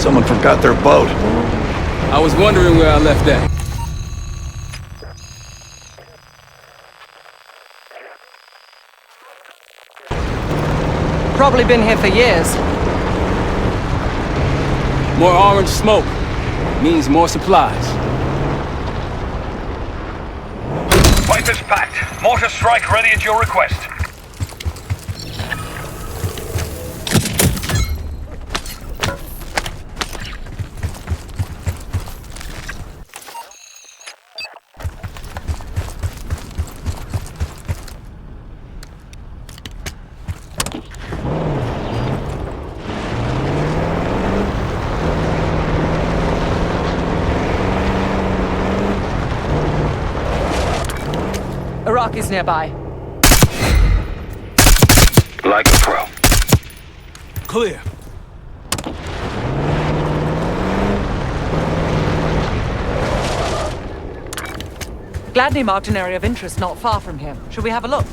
Someone forgot their boat. I was wondering where I left that. Probably been here for years. More orange smoke means more supplies. Pipe is packed. Mortar strike ready at your request. Iraqis nearby. Like a pro. Clear. Gladney marked an area of interest not far from here. Should we have a look?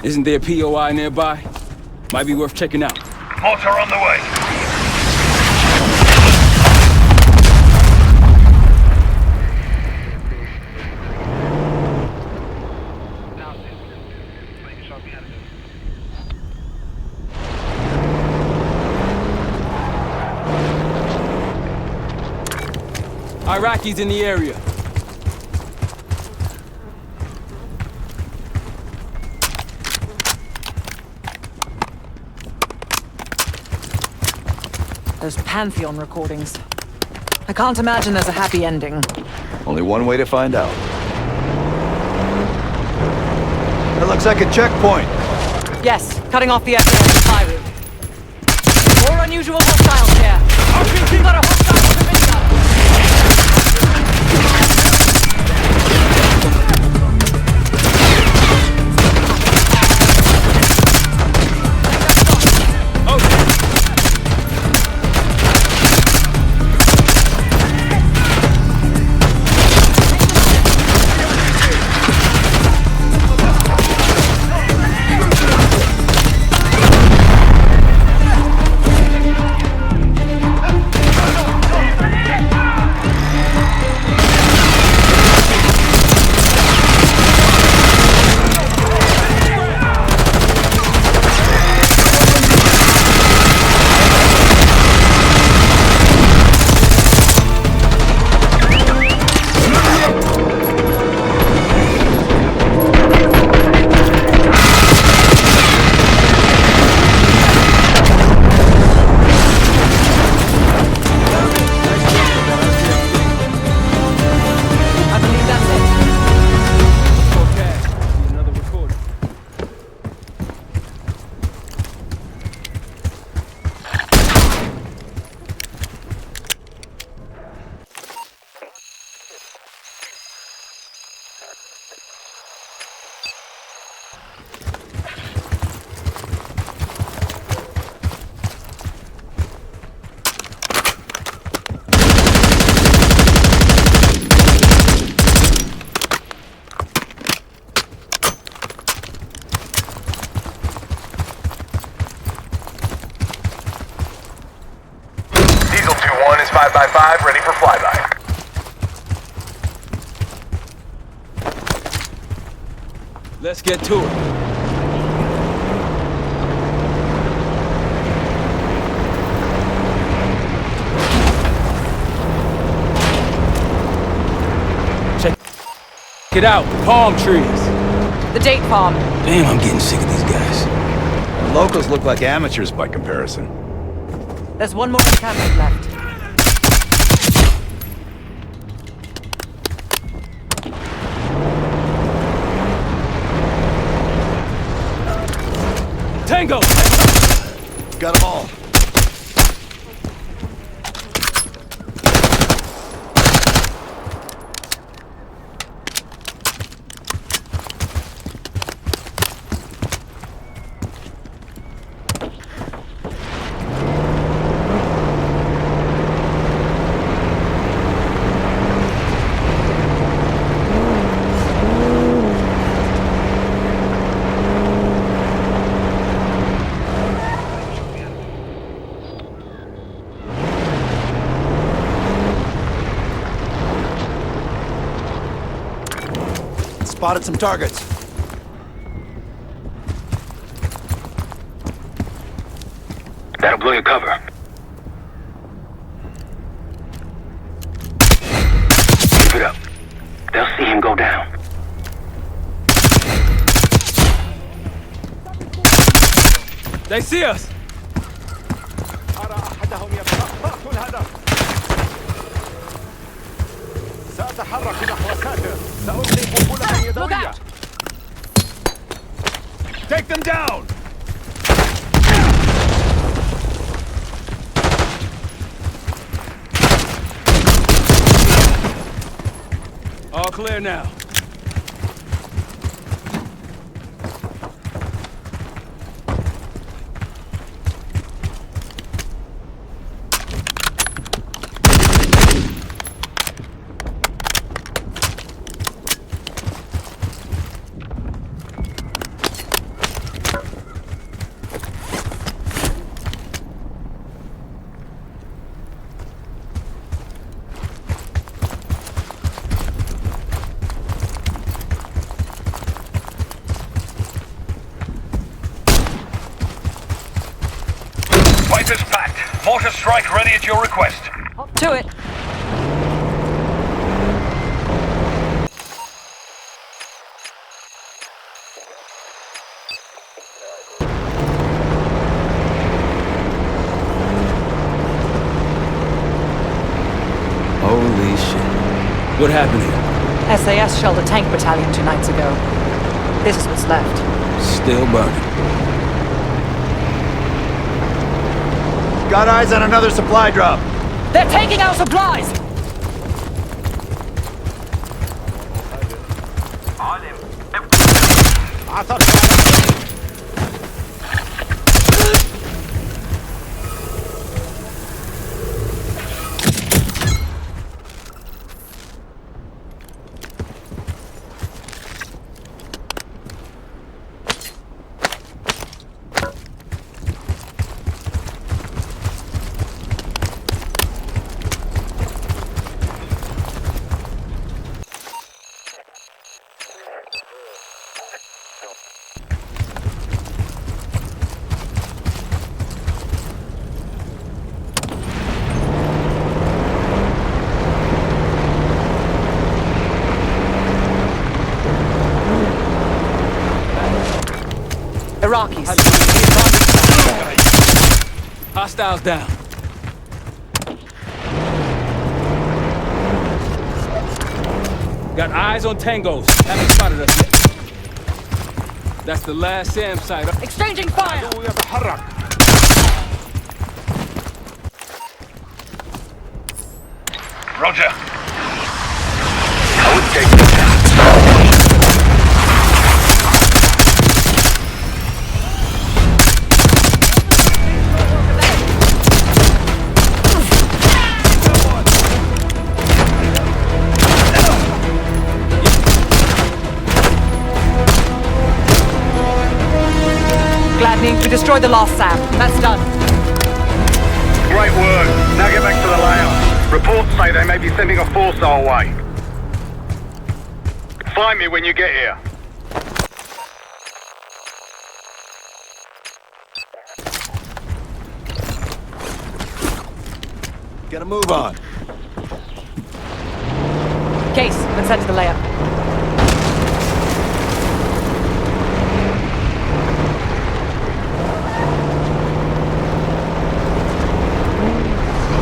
Isn't there a POI nearby? Might be worth checking out. Mortar on the way. Iraqis in the area. Those Pantheon recordings. I can't imagine there's a happy ending. Only one way to find out. That looks like a checkpoint. Yes, cutting off the FAA supply route. More unusual hostiles here. We've got a hostile civilian. Diesel 2-1 is 5x5, ready for flyby. Let's get to it. Check it out. Palm trees. The date farm. Damn, I'm getting sick of these guys. The locals look like amateurs by comparison. There's one more encampment left. Tango! Got them all. spotted some targets. That'll blow your cover. Keep it up. They'll see him go down. They see us! أرى أحدهم يتخطى الهدف. سأتحرك نحو ساتر. سألقي قنبلة Look يدوية. out! Take them down! All clear now. Fighters packed. Mortar strike ready at your request. To it. Holy shit. What happened here? SAS shelled a tank battalion 2 nights ago. This is what's left. Still burning. Got eyes on another supply drop. They're taking our supplies! Iraqis. Hostiles down. Got eyes on tangos. Haven't spotted us yet. That's the last SAM site. Exchanging fire! العدو يتحرك. Roger. I would take this down. Gladney, we destroyed the last SAM. That's done. Great work. Now get back to the layout. Reports say they may be sending a force our way. Find me when you get here. Gotta move on. Case, let's head to the layout.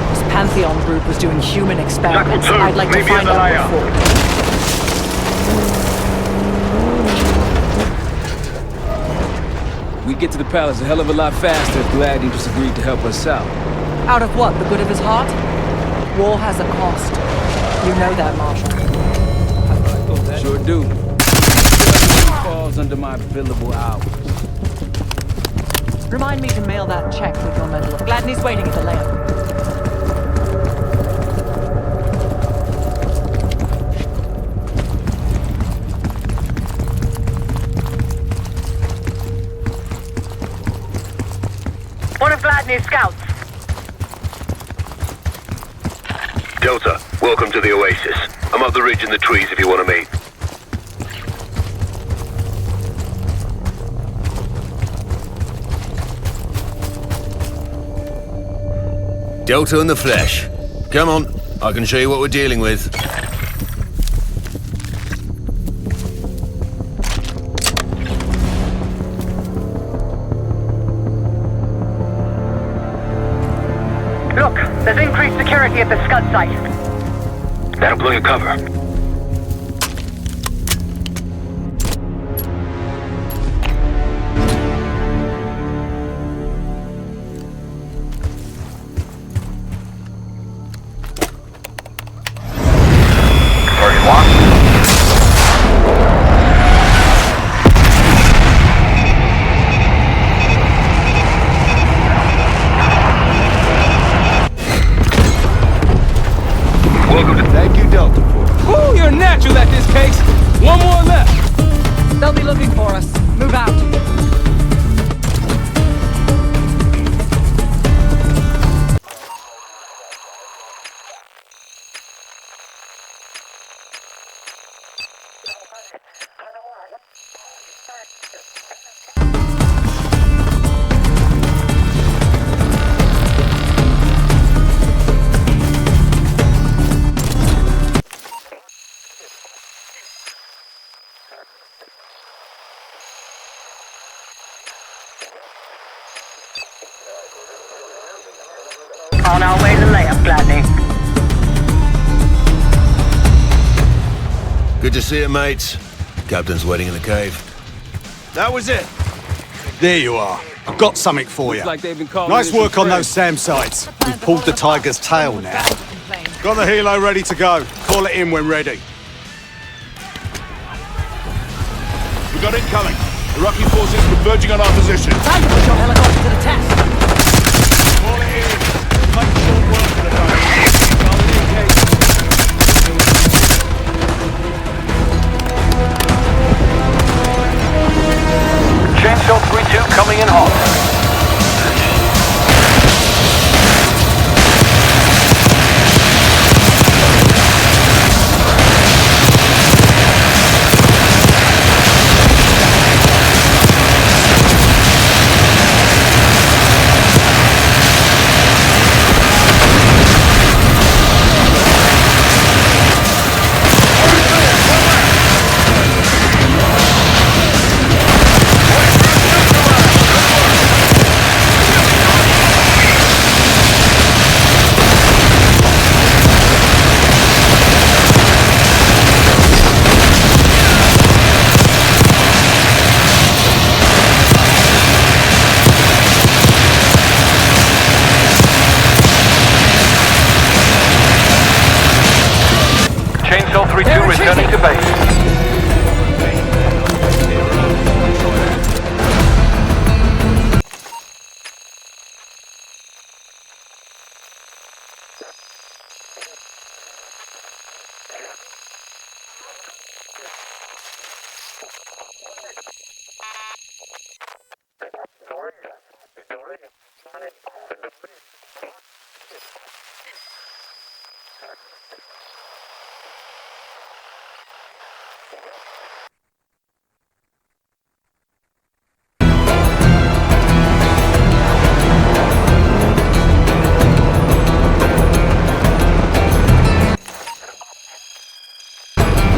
This Pantheon group was doing human experiments. Jackal 2, I'd like to meet me at find the out layout. before. We get to the palace a hell of a lot faster if Gladney just agreed to help us out. Out of what? The good of his heart? War has a cost. You know that, Marshal. Sure do. Falls under my billable hours. Remind me to mail that check with your medal. Gladney's waiting at the layout. One of Gladney's scouts. Delta, welcome to the Oasis. I'm up the ridge in the trees if you want to meet. Delta in the flesh. Come on, I can show you what we're dealing with. Look, there's increased security at the Scud site. That'll blow your cover. Target locked. Welcome to... Thank you, Delta Force. Woo, you're natural at this, Case. One more left. They'll be looking for us. Move out. On our way to layup, Gladney. Good to see you, mates. Captain's waiting in the cave. That was it. There you are. I've got something for you. Looks like they've been calling Nice in some work on those friends. SAM sites. We've pulled the tiger's tail now. Complain. Got the helo ready to go. Call it in when ready. We got incoming. Iraqi forces converging on our position. Time to put your helicopter to the test. Call it in. Make short work of the day. Calling in, Case. Chainsaw 3-2 coming in hot. Chainsaw 3-2 returning to base.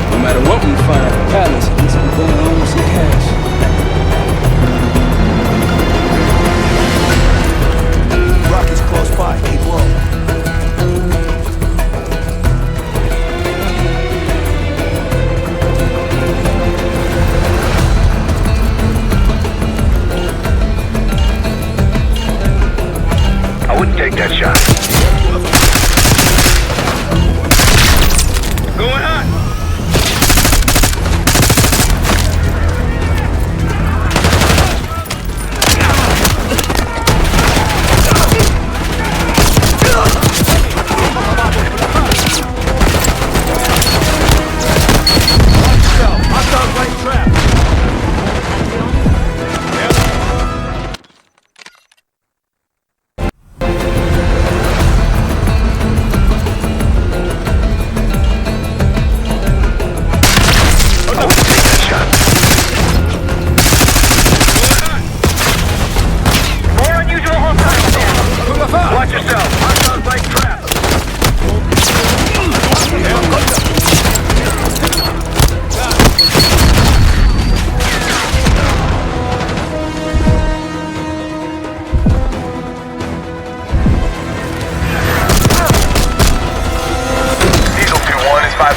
No matter what we find at the palace, at least we're going home with some cash. Rocket's close by. Keep low. I wouldn't take that shot. Going on.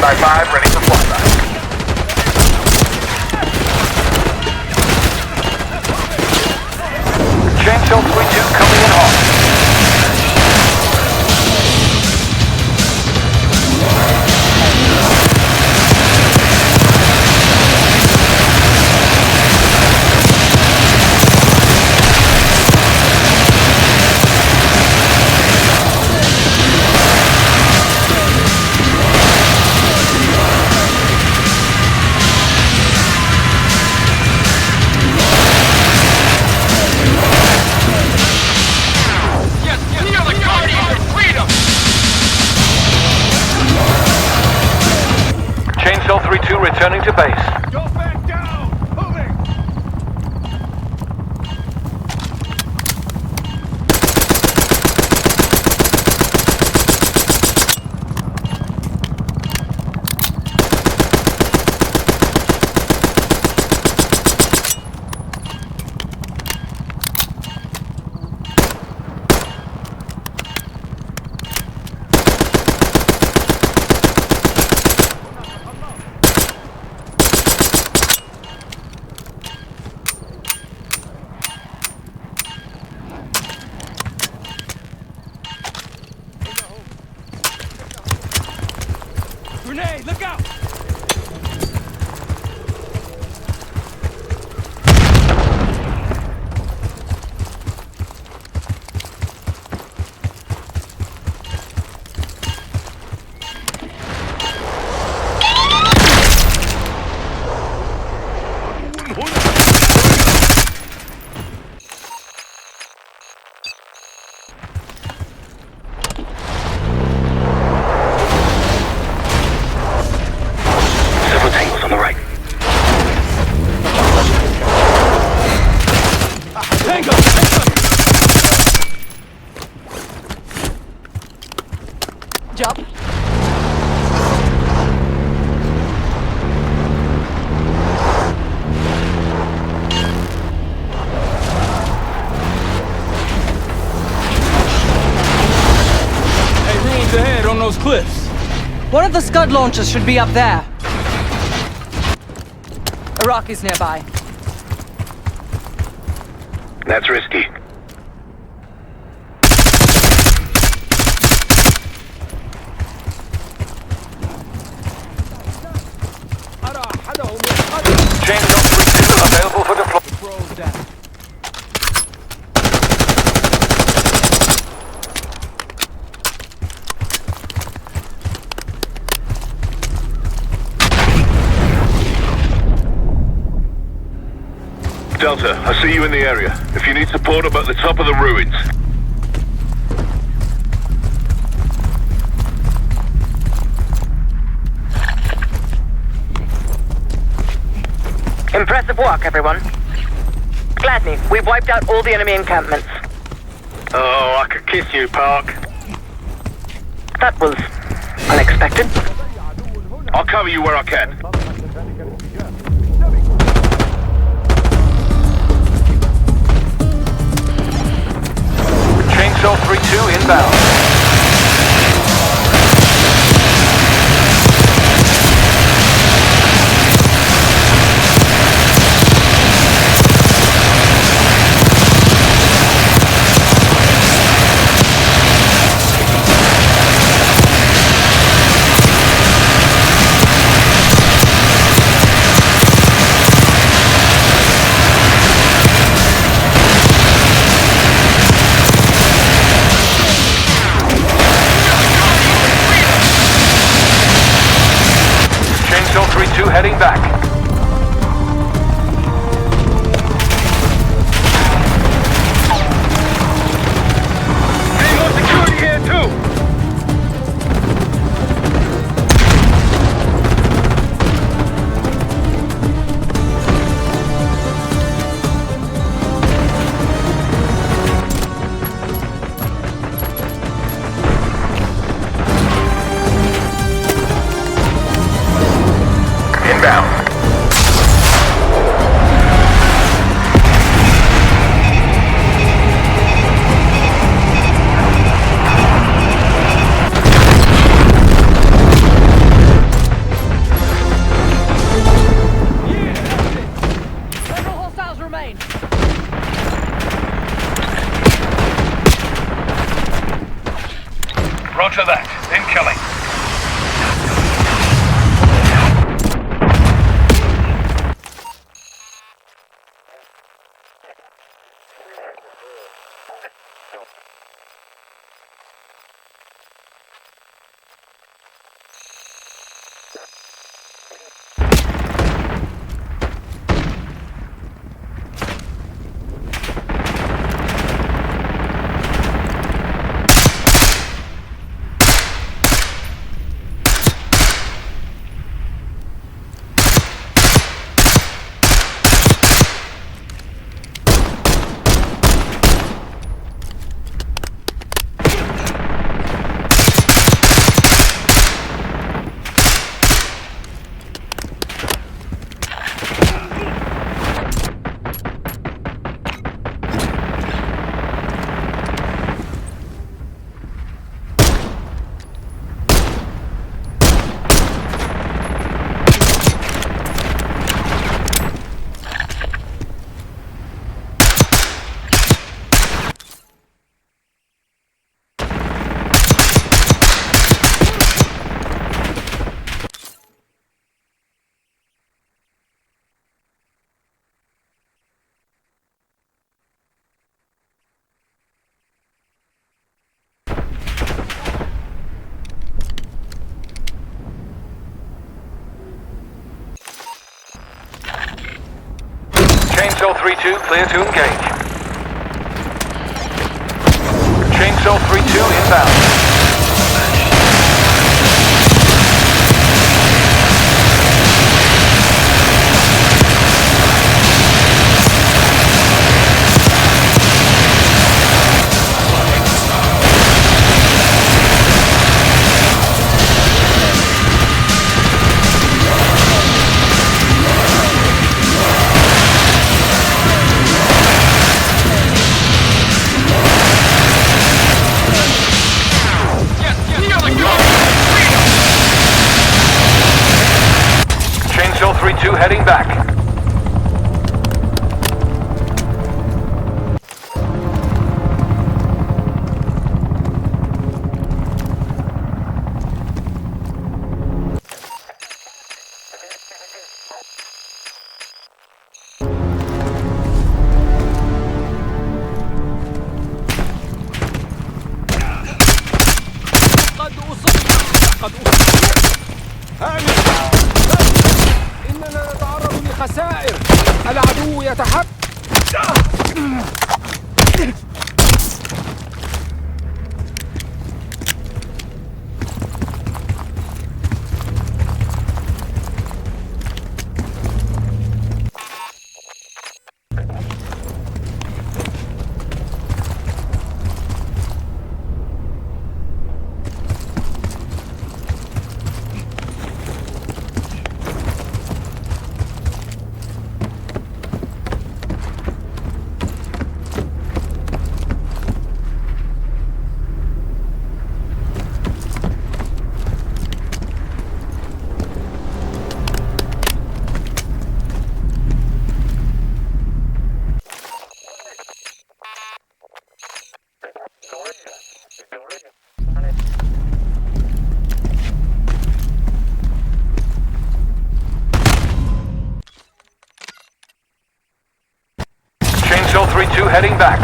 Standby 5, ready for flyby. Chainsaw 3-2 coming in hot. Chainsaw 3-2 returning to base. Go back down! Moving! Grenade, look out! Several tangles on the right. Tango! Jump. Hey, ruins ahead on those cliffs. One of the Scud launchers should be up there. Iraqi's nearby. That's risky. Chainsaw 3-2 available for deployment. Bros down. Delta, I see you in the area. If you need support, I'm at the top of the ruins. Impressive work, everyone. Gladney, we've wiped out all the enemy encampments. Oh, I could kiss you, Park. That was unexpected. I'll cover you where I can. Chainsaw 3-2 inbound. Roger that. Incoming. Chainsaw 3-2, clear to engage. Chainsaw 3-2 inbound. Chainsaw 3-2 heading back. إننا نتعرض لخسائر. العدو يتحرك. Chainsaw 3-2 heading back.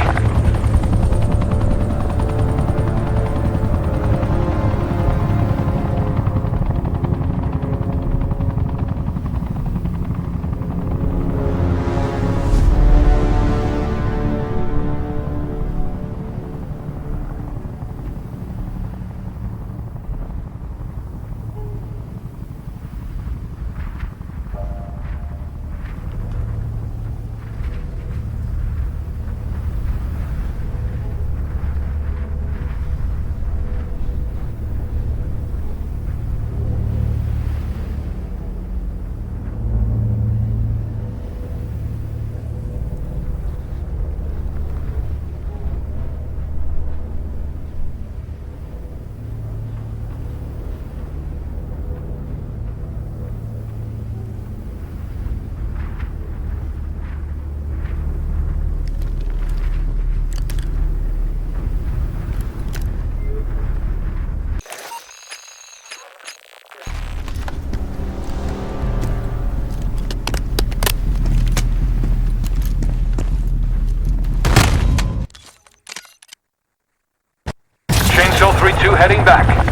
2 heading back.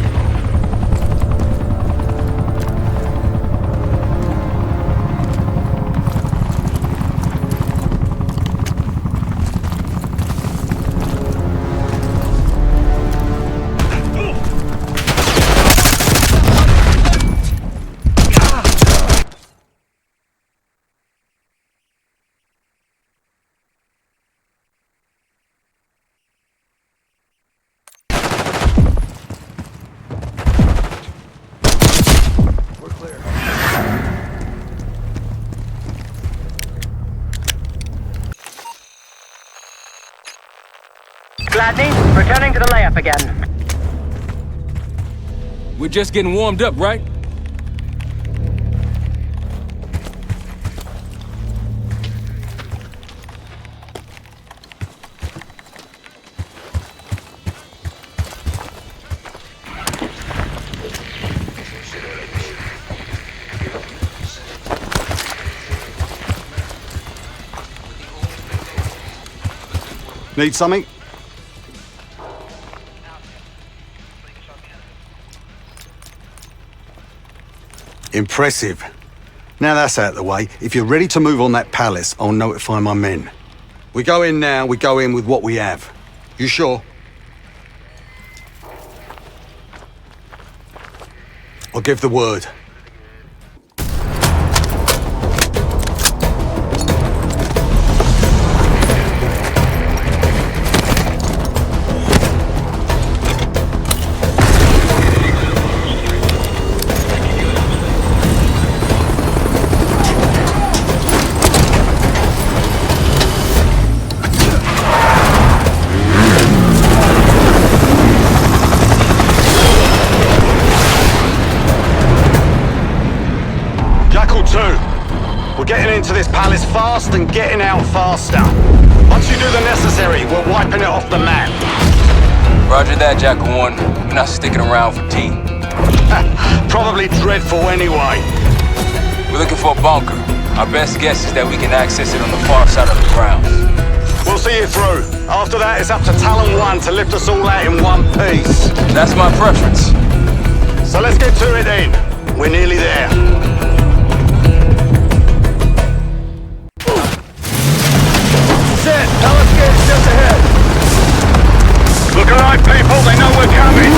Gladney, returning to the layup again. We're just getting warmed up, right? Need something? Impressive. Now that's out of the way, if you're ready to move on that palace, I'll notify my men. We go in now, we go in with what we have. You sure? I'll give the word. We're getting into this palace fast and getting out faster. Once you do the necessary, we're wiping it off the map. Roger that, Jackal 1. We're not sticking around for tea. Probably dreadful anyway. We're looking for a bunker. Our best guess is that we can access it on the far side of the grounds. We'll see you through. After that, it's up to Talon 1 to lift us all out in one piece. That's my preference. So let's get to it then. We're nearly there. Just ahead. Look alive, people, they know we're coming.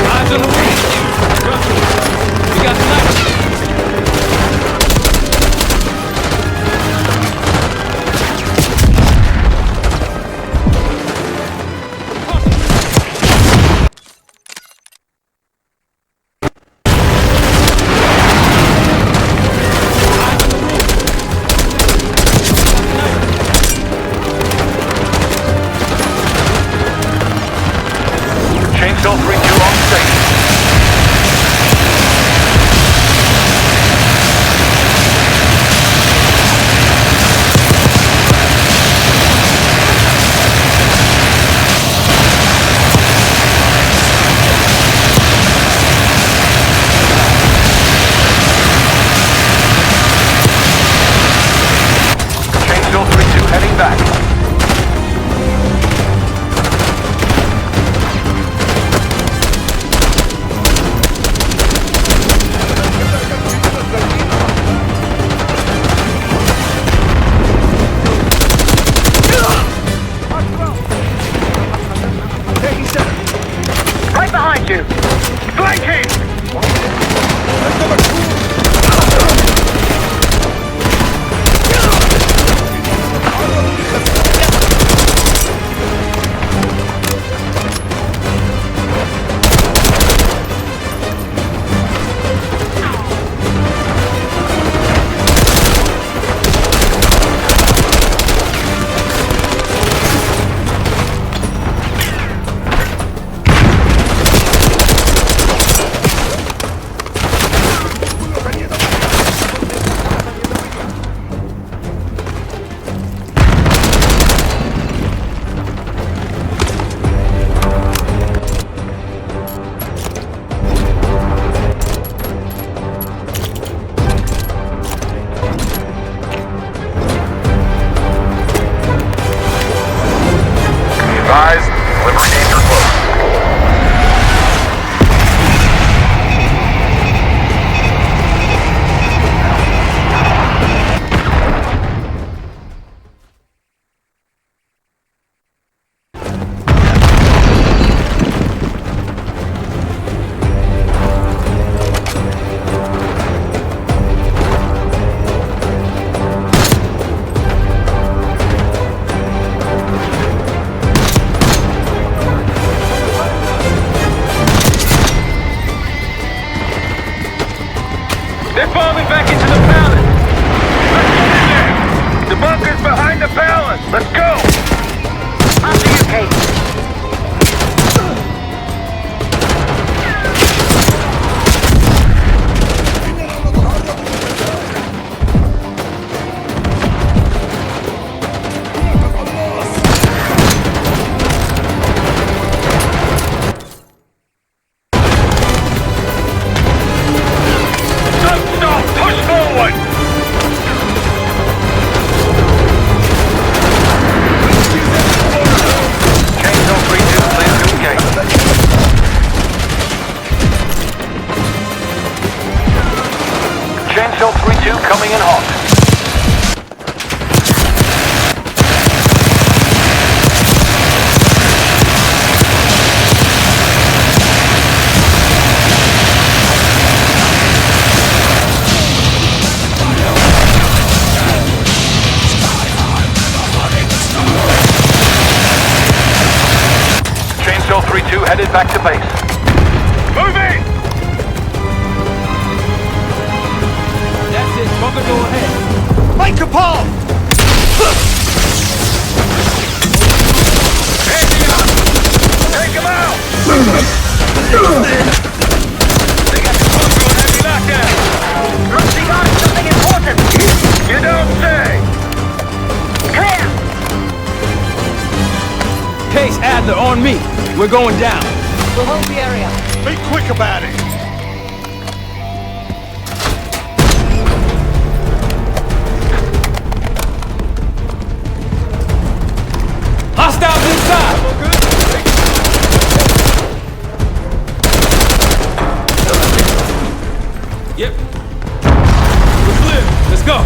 Eyes on the wing. We got the knife. 3-2 headed back to base. Move in! That's it. Bunker door ahead. Make a pole! Take him out! They got the bunker on heavy lockdown. Rusty got something important. You don't say! Clear! Case Adler on me. We're going down. We'll hold the area. Be quick about it! Hostiles inside. Yep. We're clear. Let's go.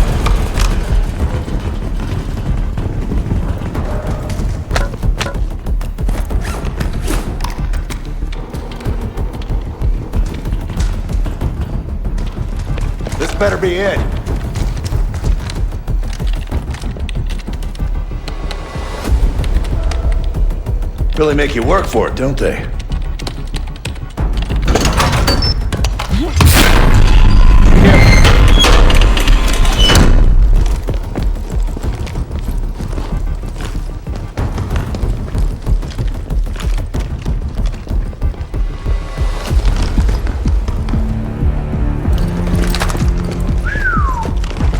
This better be it. Really make you work for it, don't they?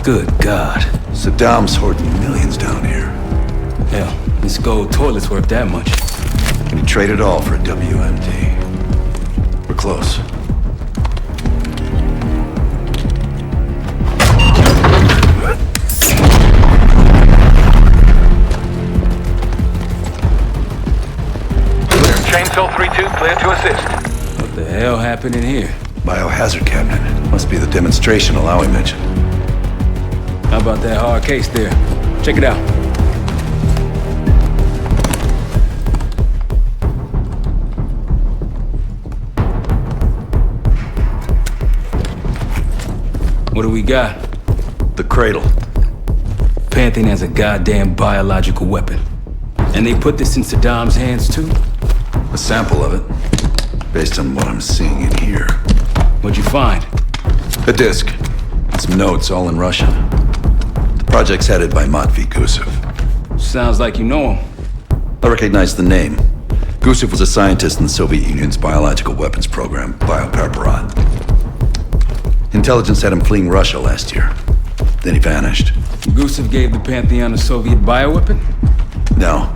Good God. Saddam's hoarding millions down here. Hell, this gold toilet's worth that much. And he traded all for a WMD. We're close. Chainsaw 3-2 clear to assist. What the hell happened in here? Biohazard cabinet. Must be the demonstration Alawi mentioned. How about that hard case there? Check it out. What do we got? The cradle. Pantheon has a goddamn biological weapon. And they put this in Saddam's hands too? A sample of it. Based on what I'm seeing in here. What'd you find? A disc. Some notes, all in Russian. The project's headed by Matvey Gusev. Sounds like you know him. I recognize the name. Gusev was a scientist in the Soviet Union's biological weapons program, Biopreparat. Intelligence had him fleeing Russia last year. Then he vanished. Gusev gave the Pantheon a Soviet bioweapon? No.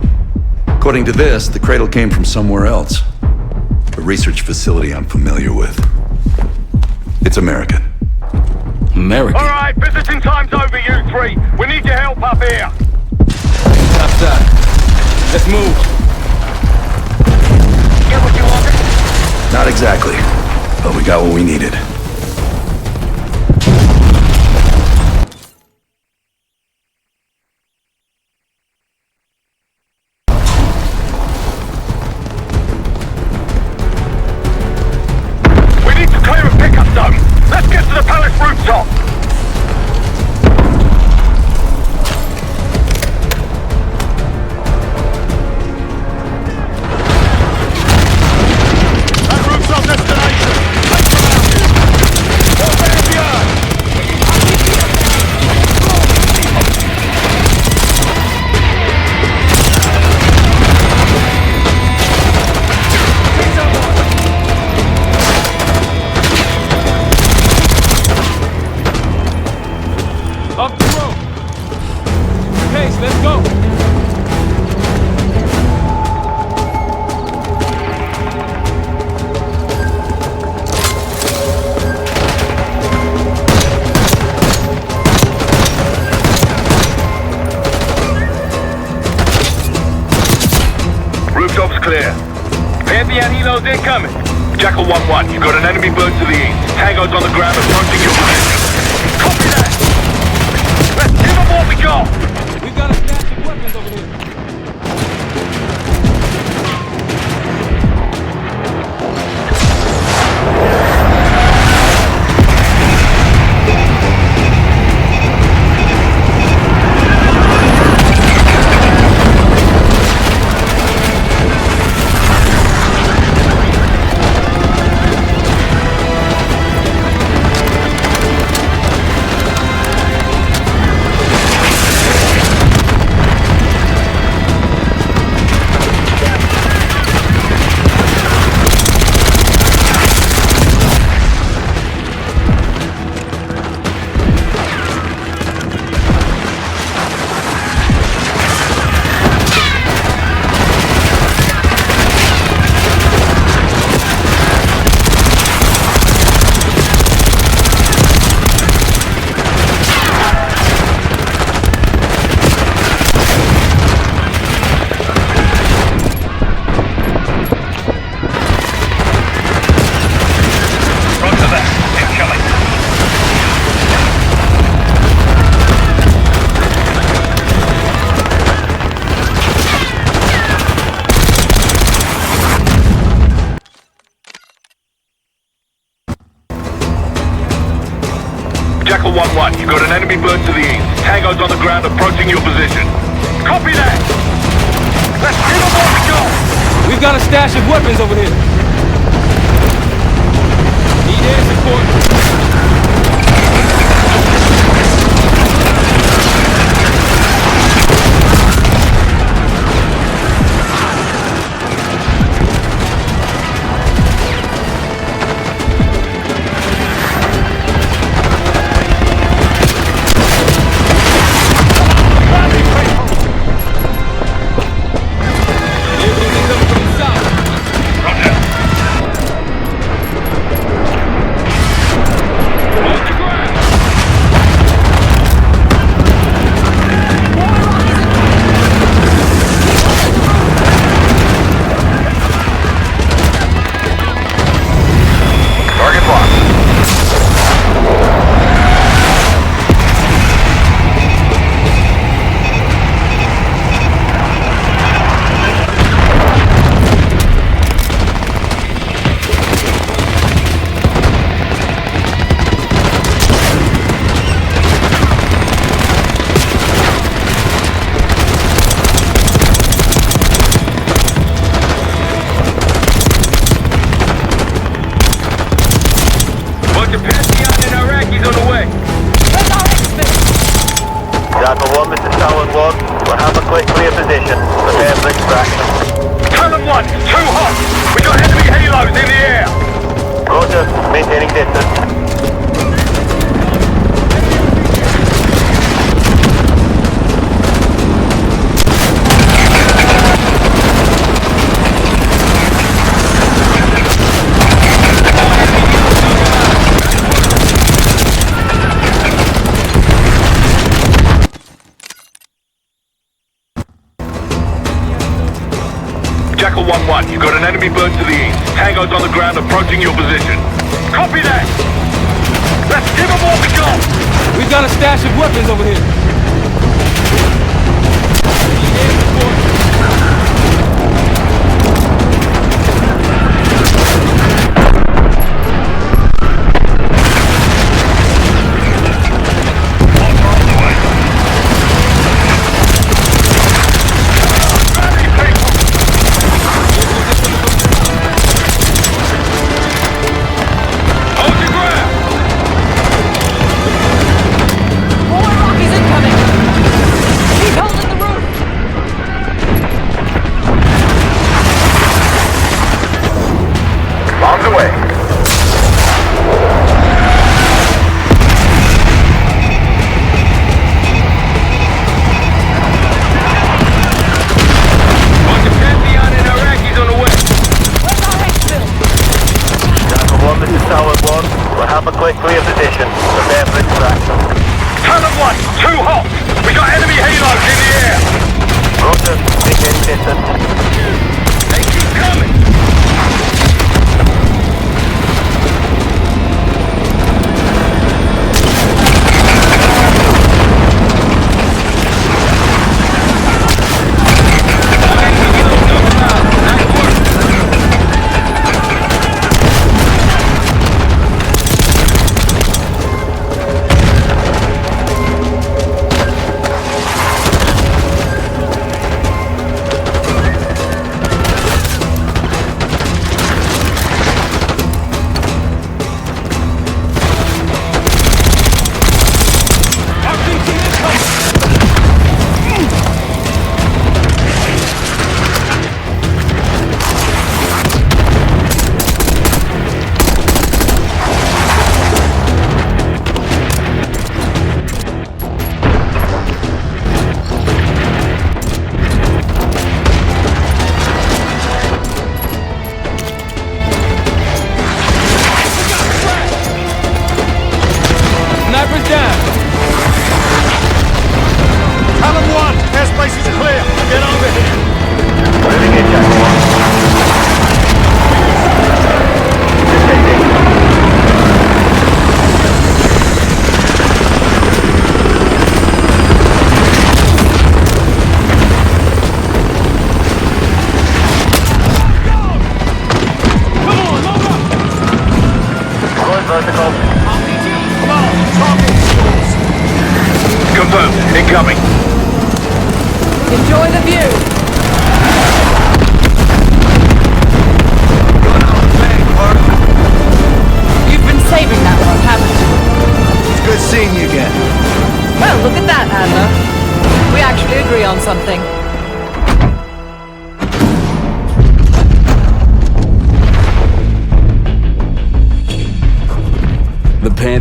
According to this, the cradle came from somewhere else. A research facility I'm familiar with. It's American. American? All right, visiting time's over, you three. We need your help up here. Outside. Let's move. Get what you wanted? Not exactly, but we got what we needed. We need to clear a pickup zone. Let's get to the palace rooftop. That roof's our destination. Take them out. What's there beyond? Up the road. Case, let's go. Rooftop's clear. Pantheon helos incoming. Jackal 1-1, you got an enemy bird to the east. Tango's on the ground approaching your position. Copy that! Let's give them what we got! We got a stash of weapons over here. Jackal 1-1, you got an enemy bird to the east. Tango's on the ground approaching your position. Copy that! Let's give them what we got! We've got a stash of weapons over here. Need air support. Jackal 1, Mr. Talon 1. We'll have a quick clear position. Prepare for extraction. Talon 1, too hot! We got enemy halos in the air! Roger, maintaining distance. Jackal 1-1, you got an enemy bird to the east. Tango's on the ground approaching your position. Copy that! Let's give them what we got! We've got a stash of weapons over here. Need air support. Have a quick clear position. Prepare for extraction. Talon 1, too hot! We got enemy halos in the air! Roger, maintain distance. They keep coming!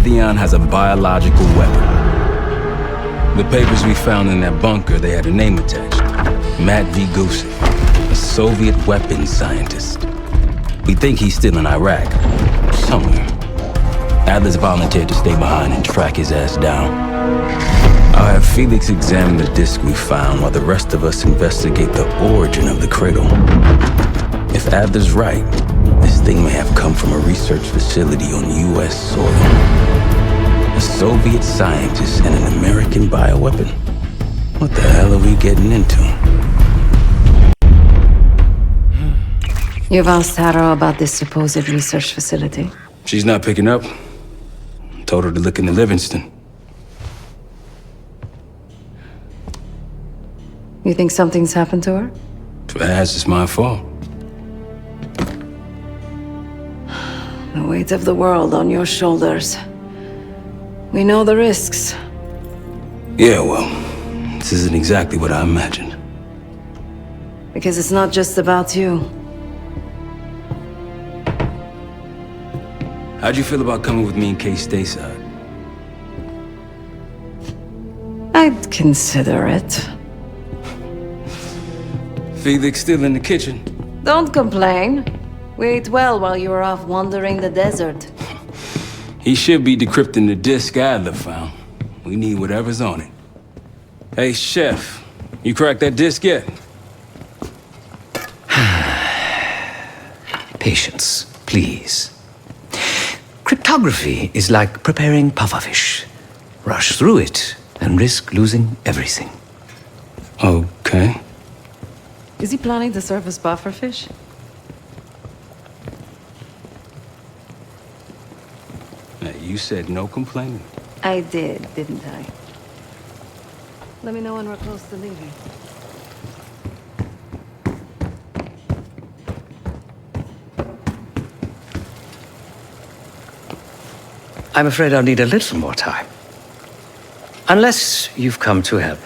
Raytheon has a biological weapon. The papers we found in that bunker, they had a name attached. Matt V. Gusev, a Soviet weapons scientist. We think he's still in Iraq, somewhere. Adler's volunteered to stay behind and track his ass down. I'll have Felix examine the disk we found while the rest of us investigate the origin of the cradle. If Adler's right, this thing may have come from a research facility on U.S. soil. A Soviet scientist and an American bioweapon. What the hell are we getting into? You've asked Harrow about this supposed research facility? She's not picking up. Told her to look into Livingston. You think something's happened to her? If it has, it's my fault. The weight of the world on your shoulders. We know the risks. Yeah, well, this isn't exactly what I imagined. Because it's not just about you. How'd you feel about coming with me in case stateside? I'd consider it. Felix still in the kitchen? Don't complain. We ate well while you were off wandering the desert. He should be decrypting the disk Adler found. We need whatever's on it. Hey, Chef, you cracked that disk yet? Patience, please. Cryptography is like preparing pufferfish. Rush through it and risk losing everything. Okay. Is he planning to serve us pufferfish? Now, you said no complaining. I did, didn't I? Let me know when we're close to leaving. I'm afraid I'll need a little more time. Unless you've come to help.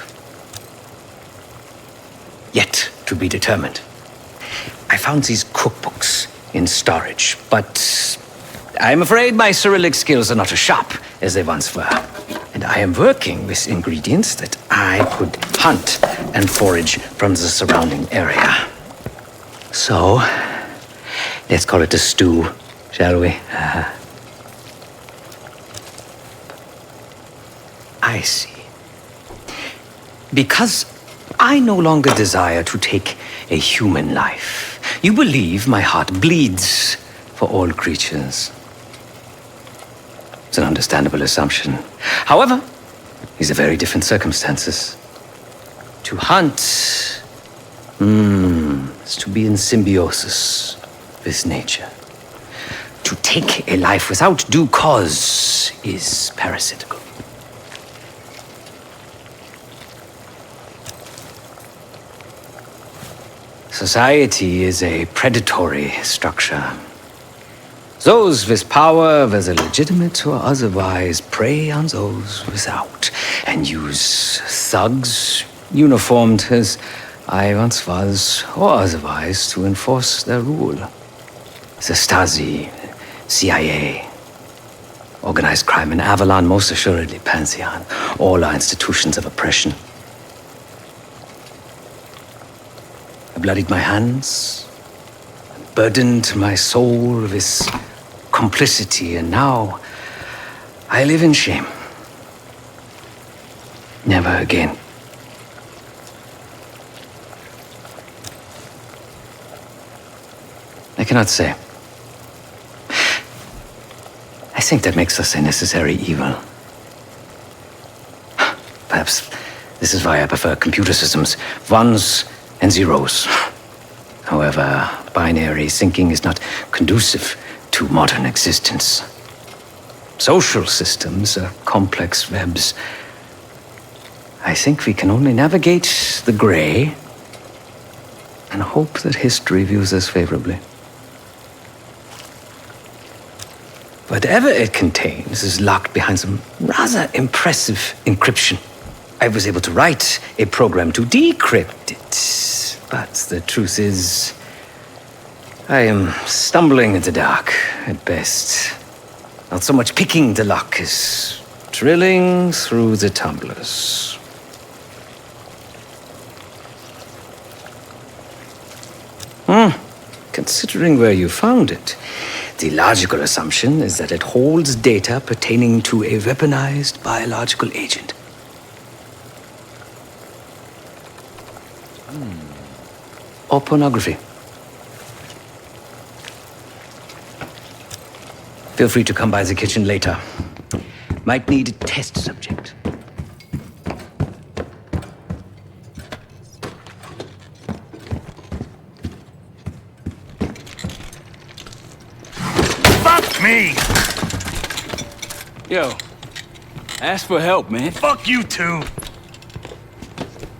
Yet to be determined. I found these cookbooks in storage, but I'm afraid my Cyrillic skills are not as sharp as they once were. And I am working with ingredients that I could hunt and forage from the surrounding area. So, let's call it a stew, shall we? I see. Because I no longer desire to take a human life. You believe my heart bleeds for all creatures. It's an understandable assumption. However, these are very different circumstances. To hunt is to be in symbiosis with nature. To take a life without due cause is parasitical. Society is a predatory structure. Those with power, whether legitimate or otherwise, prey on those without, and use thugs, uniformed as I once was, or otherwise, to enforce their rule. The Stasi, CIA, organized crime in Avalon, most assuredly Pantheon, all are institutions of oppression. I bloodied my hands, burdened my soul with complicity, and now I live in shame. Never again. I cannot say. I think that makes us a necessary evil. Perhaps this is why I prefer computer systems. Ones and zeros. However, binary thinking is not conducive to modern existence. Social systems are complex webs. I think we can only navigate the gray and hope that history views us favorably. Whatever it contains is locked behind some rather impressive encryption. I was able to write a program to decrypt it, but the truth is, I am stumbling in the dark at best. Not so much picking the lock as drilling through the tumblers. Considering where you found it, the logical assumption is that it holds data pertaining to a weaponized biological agent. Or pornography. Feel free to come by the kitchen later. Might need a test subject. Fuck me! Yo, ask for help, man. Fuck you too!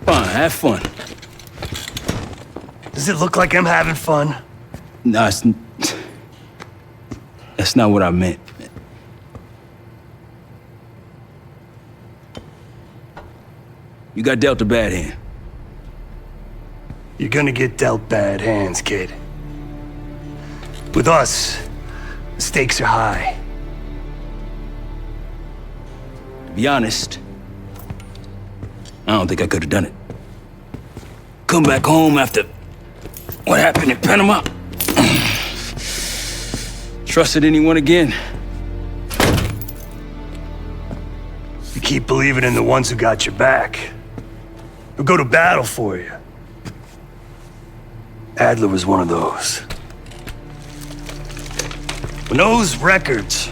Fine, have fun. Does it look like I'm having fun? No, that's not what I meant. You got dealt a bad hand. You're gonna get dealt bad hands, kid. With us, the stakes are high. To be honest, I don't think I could have done it. Come back home after what happened in Panama. Trusted anyone again? You keep believing in the ones who got your back, who go to battle for you. Adler was one of those. When those records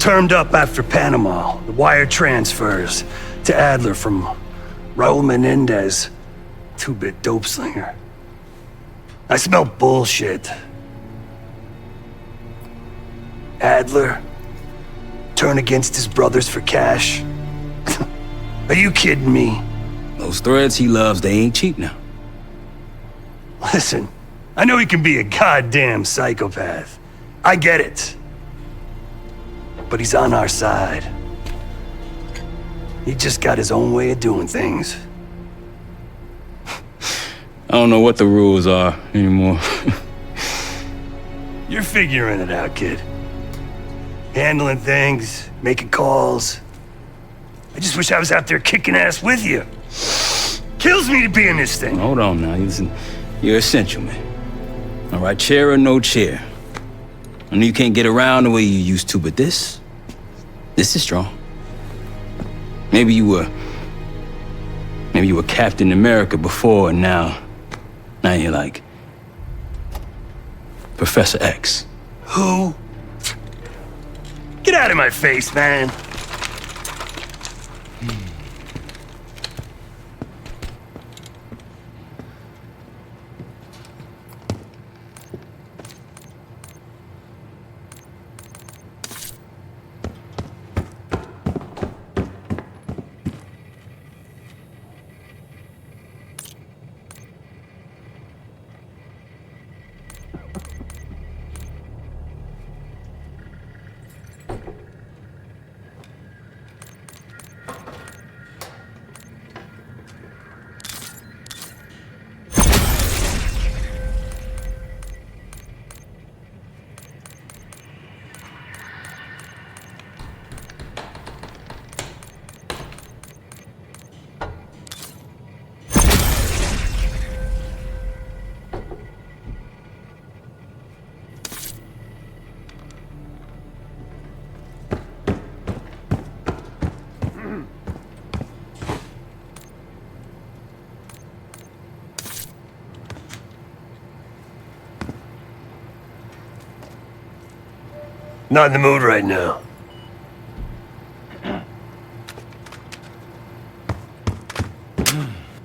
turned up after Panama, the wire transfers to Adler from Raul Menendez, two-bit dope slinger, I smelled bullshit. Adler turn against his brothers for cash? Are you kidding me? Those threads he loves, they ain't cheap now. Listen, I know he can be a goddamn psychopath. I get it. But he's on our side. He just got his own way of doing things. I don't know what the rules are anymore. You're figuring it out, kid. Handling things, making calls. I just wish I was out there kicking ass with you. Kills me to be in this thing. Hold on now, listen. You're essential, man. All right, chair or no chair. I know you can't get around the way you used to, but this is strong. Maybe you were Captain America before, and now you're like Professor X. Who? Get out of my face, man. Not in the mood right now.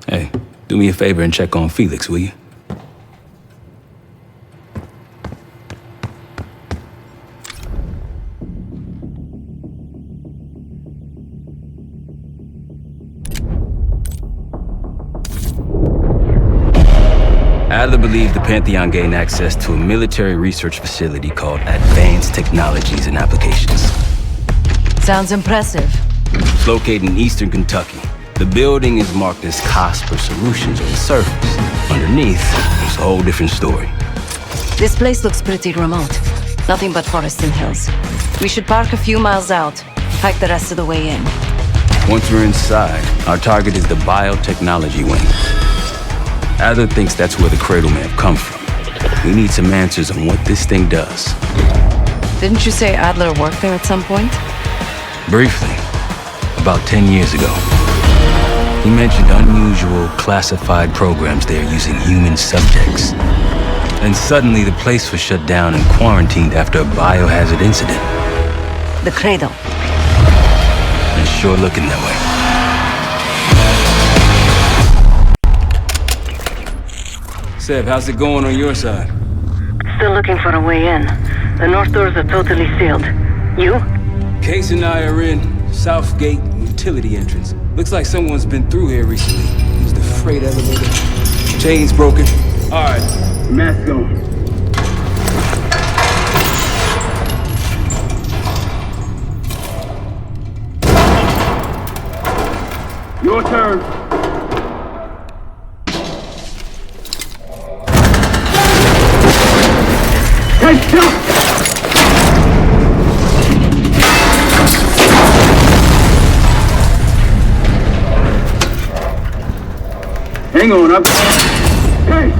Hey, do me a favor and check on Felix, will you? Adler believed the Pantheon gained access to a military research facility called Advanced Technologies and Applications. Sounds impressive. It's located in eastern Kentucky. The building is marked as Cosper Solutions on the surface. Underneath, it's a whole different story. This place looks pretty remote. Nothing but forests and hills. We should park a few miles out. Hike the rest of the way in. Once we're inside, our target is the biotechnology wing. Adler thinks that's where the cradle may have come from. We need some answers on what this thing does. Didn't you say Adler worked there at some point? Briefly, about 10 years ago. He mentioned unusual, classified programs there using human subjects. And suddenly the place was shut down and quarantined after a biohazard incident. The cradle. It's sure looking that way. Seb, how's it going on your side? Still looking for a way in. The north doors are totally sealed. You? Case and I are in South Gate utility entrance. Looks like someone's been through here recently. Used the freight elevator. Chain's broken. All right, mask on. Your turn. Hey, jump! Hang on, I'm... Hey!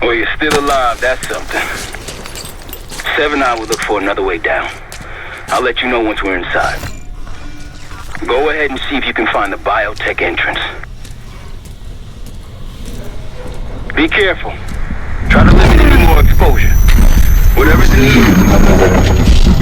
Well, you're still alive, that's something. Seven and I will look for another way down. I'll let you know once we're inside. Go ahead and see if you can find the biotech entrance. Be careful. Try to limit any more exposure. Whatever's in the air.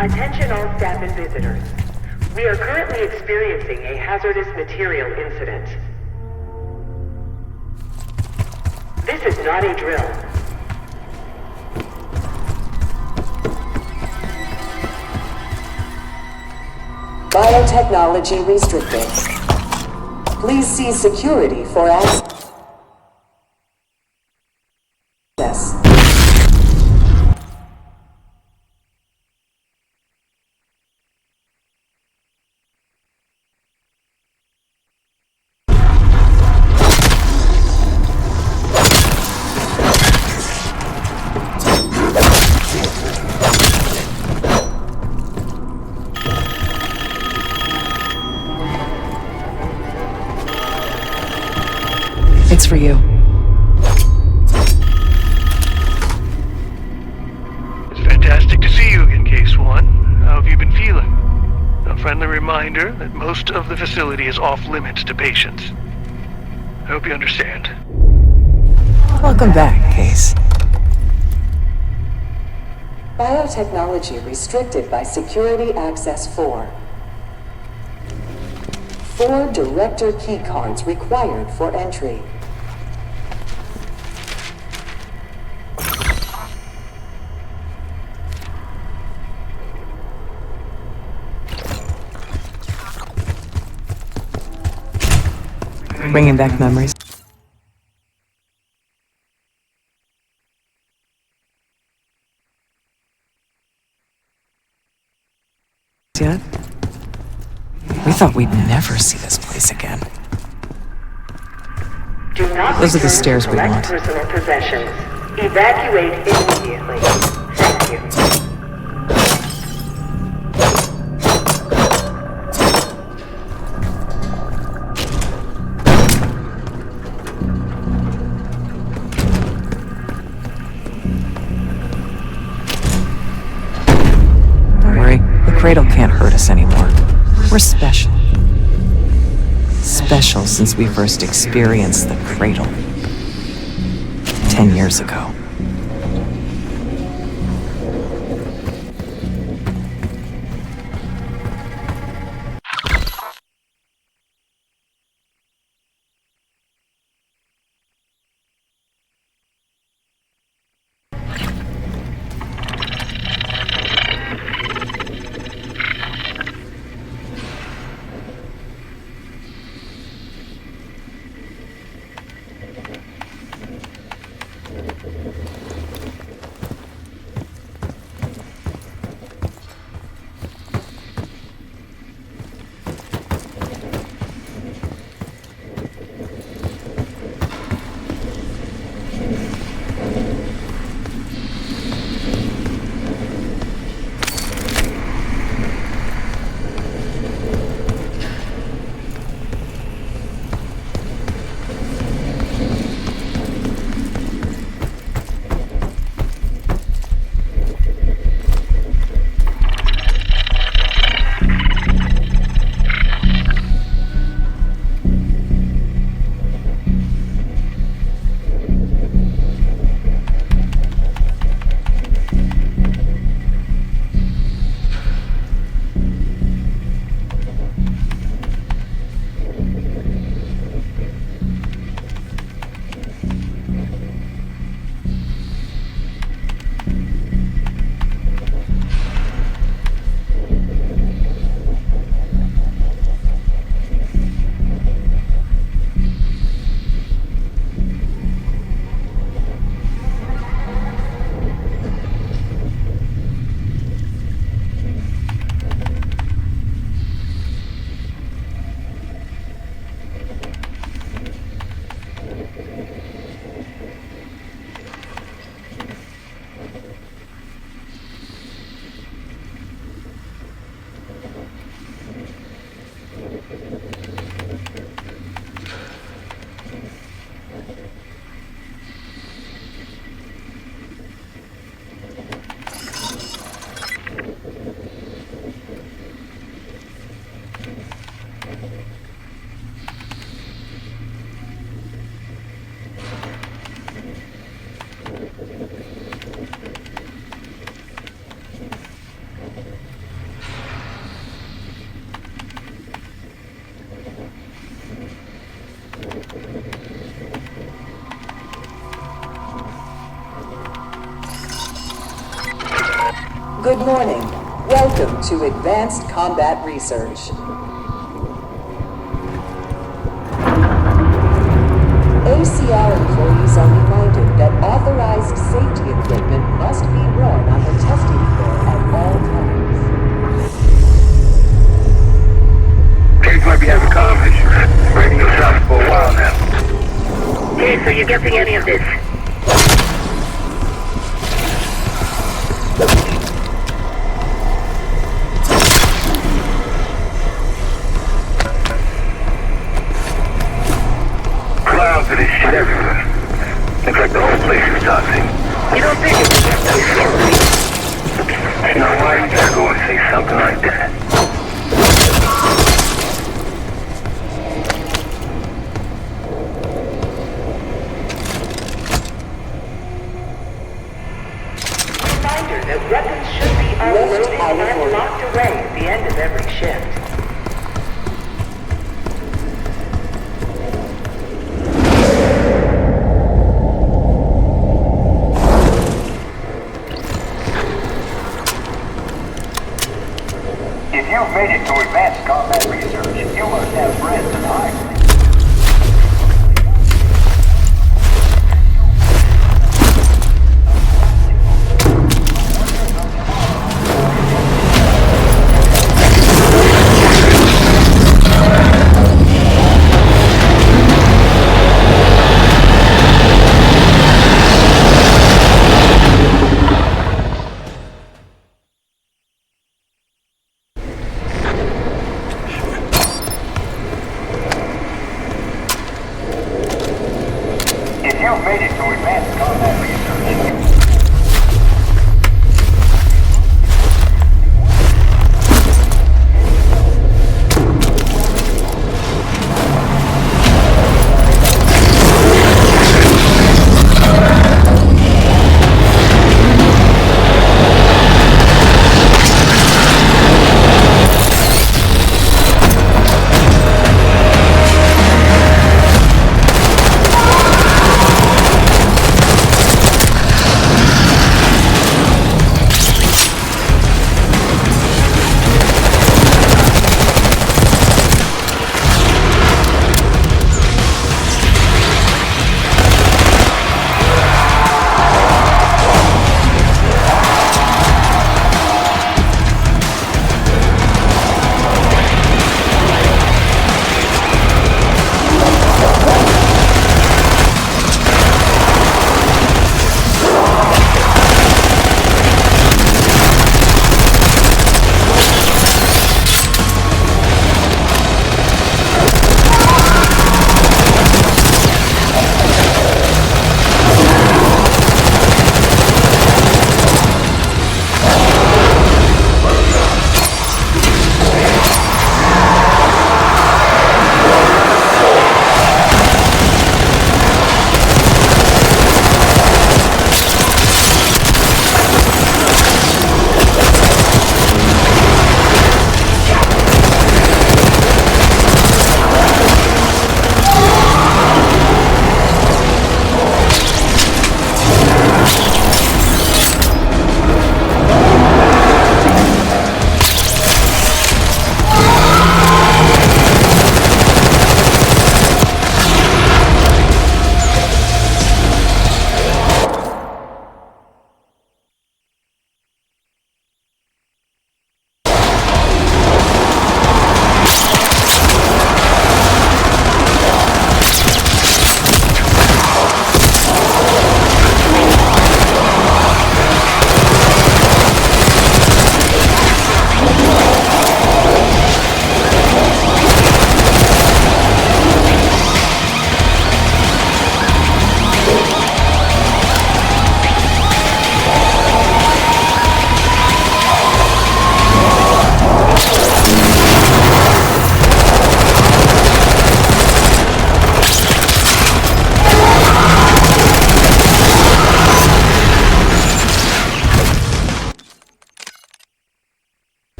Attention all staff and visitors. We are currently experiencing a hazardous material incident. This is not a drill. Biotechnology restricted. Please see security for access. It's for you. It's fantastic to see you again, Case One. How have you been feeling? A friendly reminder that most of the facility is off limits to patients. I hope you understand. Welcome back, Case. Biotechnology restricted by Security Access 4. 4 director key cards required for entry. Bringing back memories. Yet? We thought we'd never see this place again. Do not Those are the return stairs to we collect want. personal possessions. Evacuate immediately. Thank you. Don't worry, the Cradle can't hurt us anymore. We're special. Special since we first experienced the Cradle. 10 years ago. Good morning. Welcome to Advanced Combat Research. ACR employees are reminded that authorized safety equipment must be worn on the testing floor at all times. Case might be having comm issues. Radio silent for a while now. Hey, so you getting any of this? Clouds of this shit everywhere. Looks like the whole place is toxic. You don't think it's just too slowly? You know why you gotta go and say something like that? Reminder that weapons should be unloaded and locked away at the end of every shift. If you've made it to advanced combat research, you must have friends in hiding.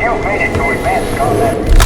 Kill faded to advance combat.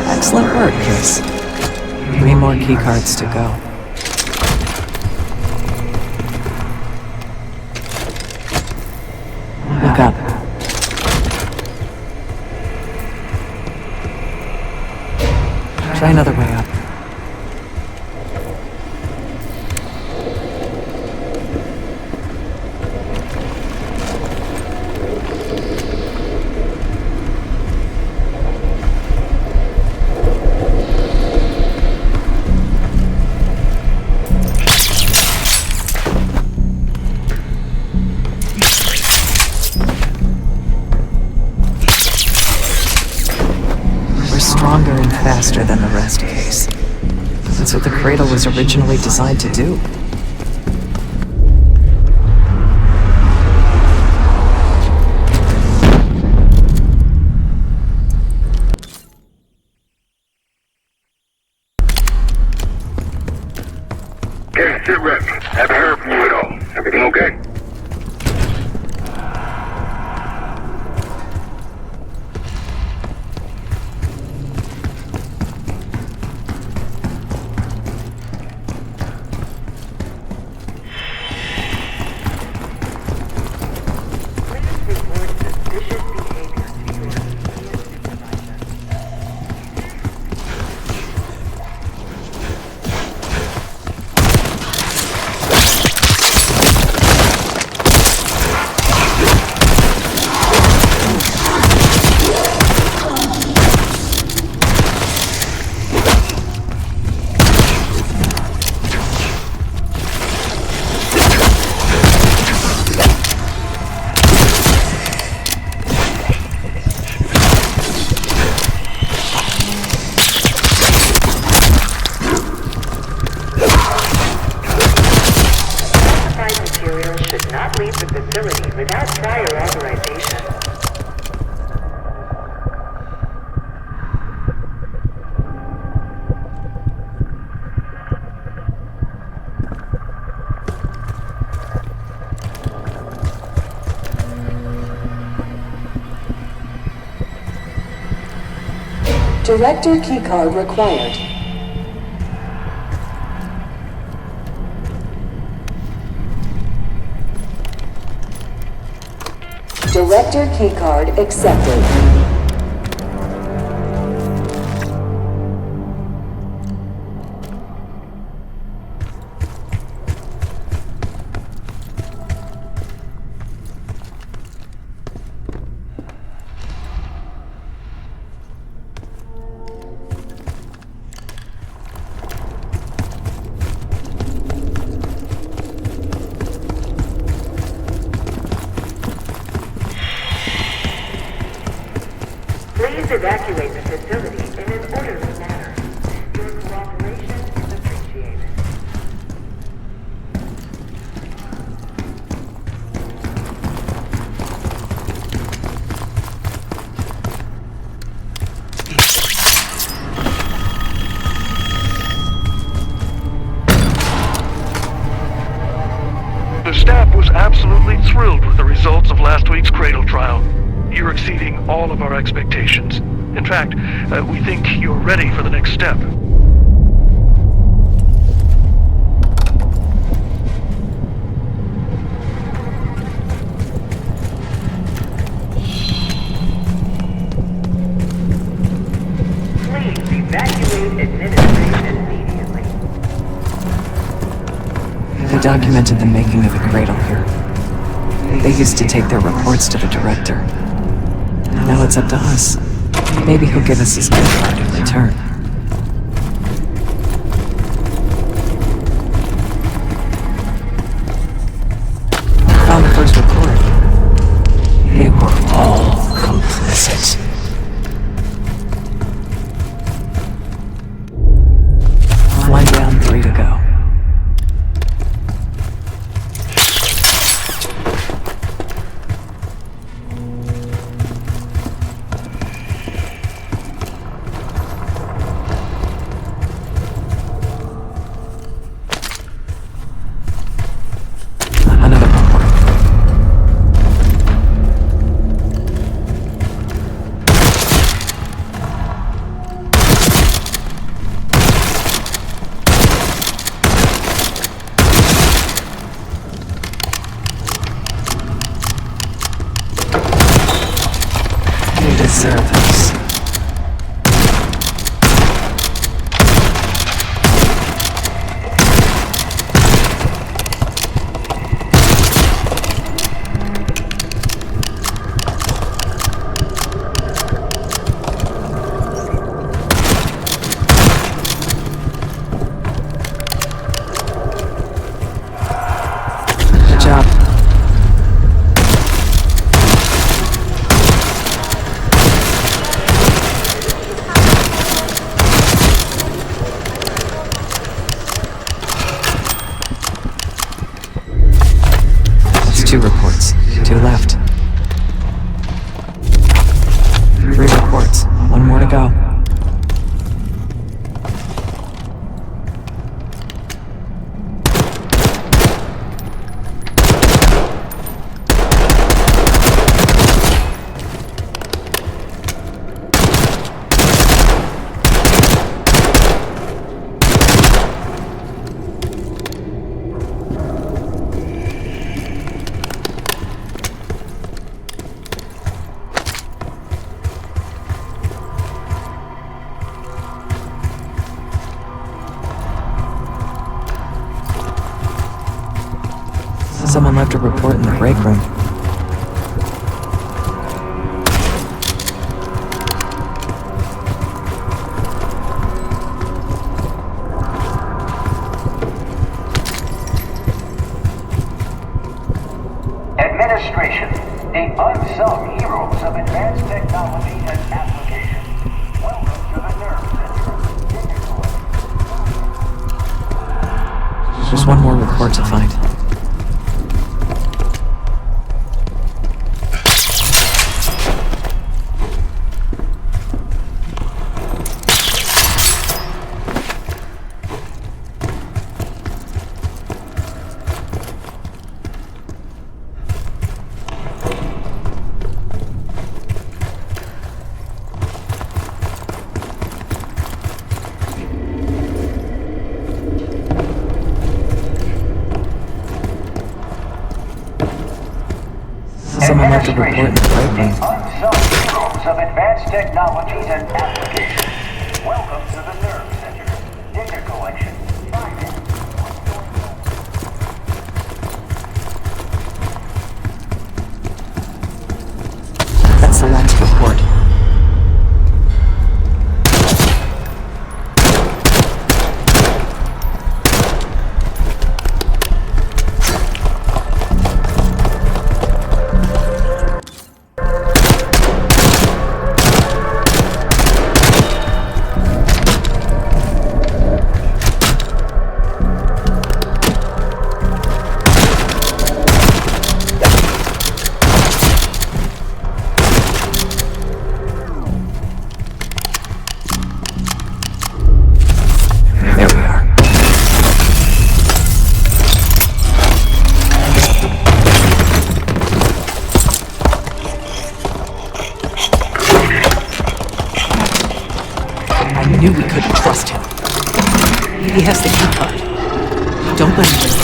Excellent work, Chris. 3 more keycards to go. Look up. Try another way up. Stronger and faster than the rest, Case. That's what the Cradle was originally designed to do. Okay, sit rep. Haven't heard from you at all. Everything okay? Not leave the facility without prior authorization. Director keycard required. Director keycard accepted. Please evacuate the facility in an orderly manner. Your cooperation is appreciated. The staff was absolutely thrilled with the results of last week's Cradle trial. You're exceeding all of our expectations. In fact, we think you're ready for the next step. Please evacuate administration immediately. They documented the making of the Cradle here. They used to take their reports to the director. Now it's up to us. Maybe he'll give us his gift card in return. Found the first report. They were all complicit. One down, 3 to go. Deserve this. Good job. That's 2 reports. 2 left. 3 reports. 1 more to go. Someone left a report in the break room. Administration, the unsung heroes of advanced technology and application. Welcome to the Nerve Center. There's 1 more report to find. have to report in the right way. Unsung heroes of advanced technologies and applications. Welcome to the Nerve Center. Data collection. Finance. That's the last report. There we are. I knew we couldn't trust him. He has the key card. Don't let him win.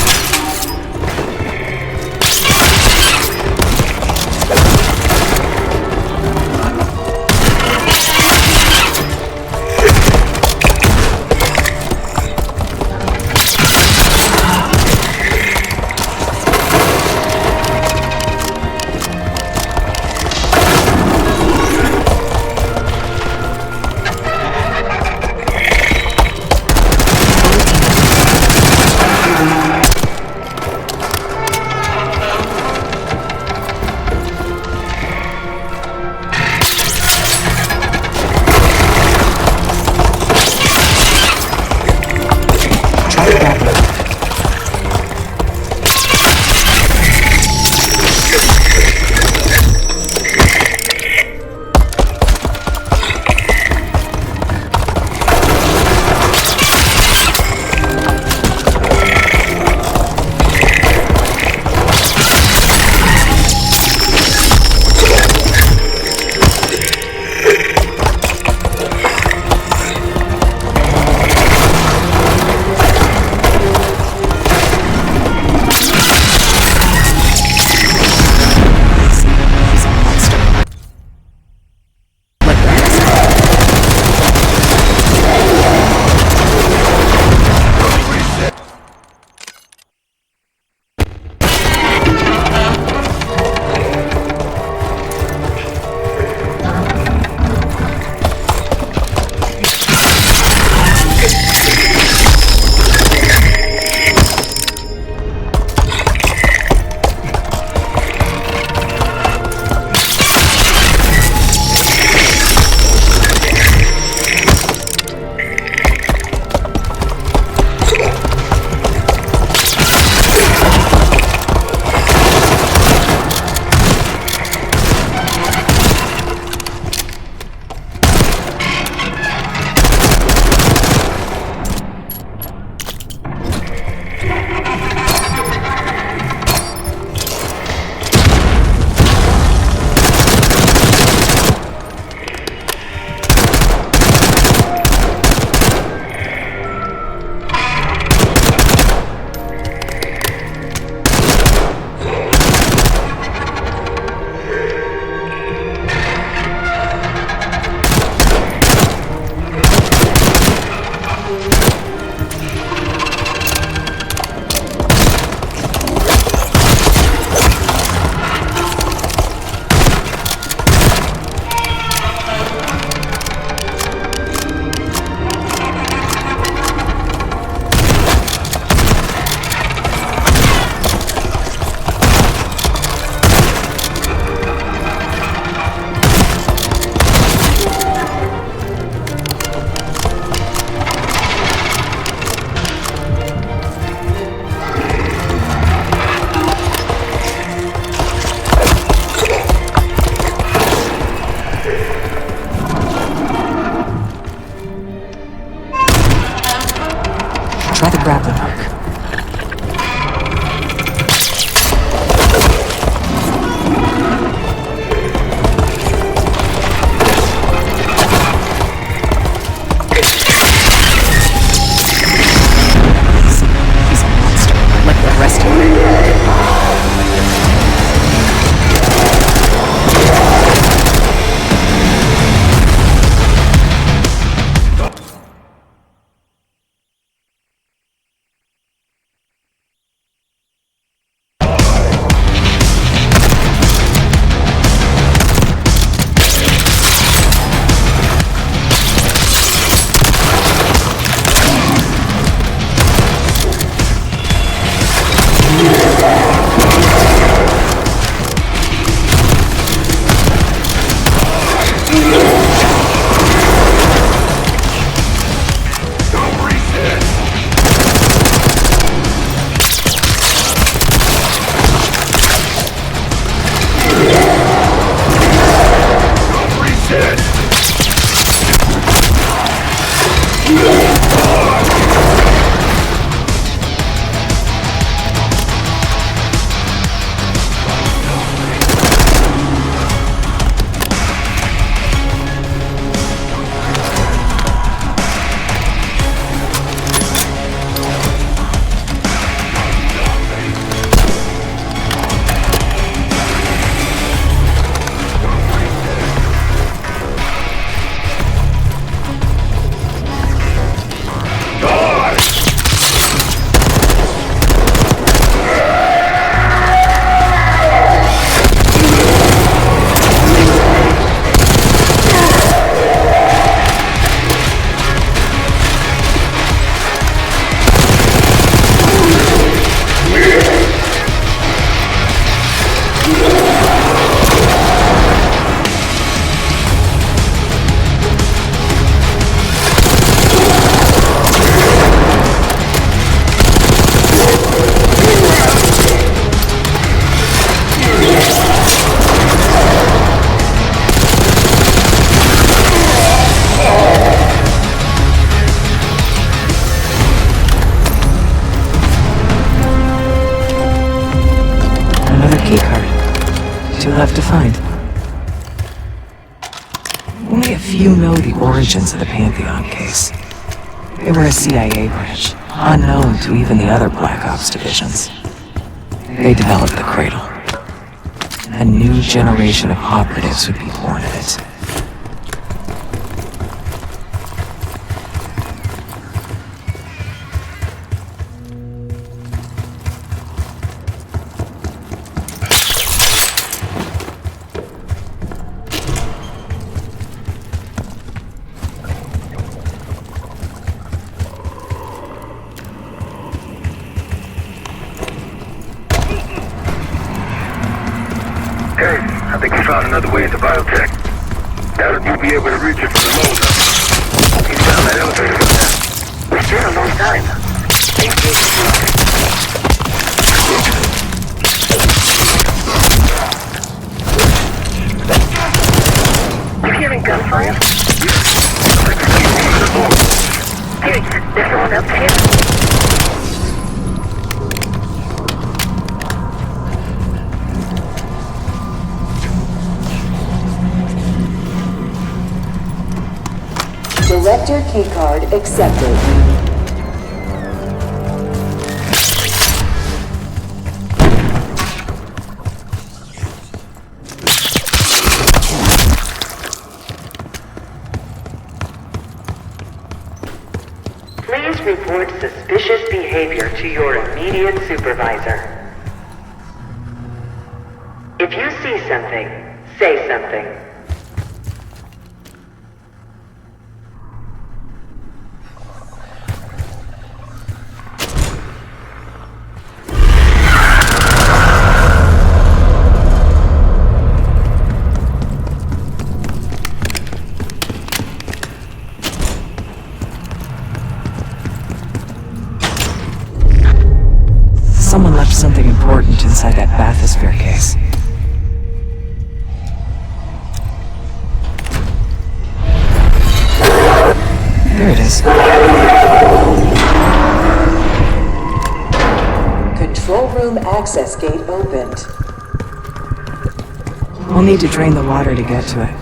Try the grappling hook. He's a monster, like the rest of them. you'll have to find. Only a few know the origins of the Pantheon case. They were a CIA branch, unknown to even the other Black Ops divisions. They developed the Cradle. A new generation of operatives would be born of it. I think we found another way into biotech. Doubt you'll be able to reach it from the loader. He's down that elevator from there. We've been a long time. You hearing gunfire? Hey, there's someone up here. Director keycard accepted. Please report suspicious behavior to your immediate supervisor. If you see something, say something. Someone left something important inside that bathysphere case. There it is. Control room access gate opened. We'll need to drain the water to get to it.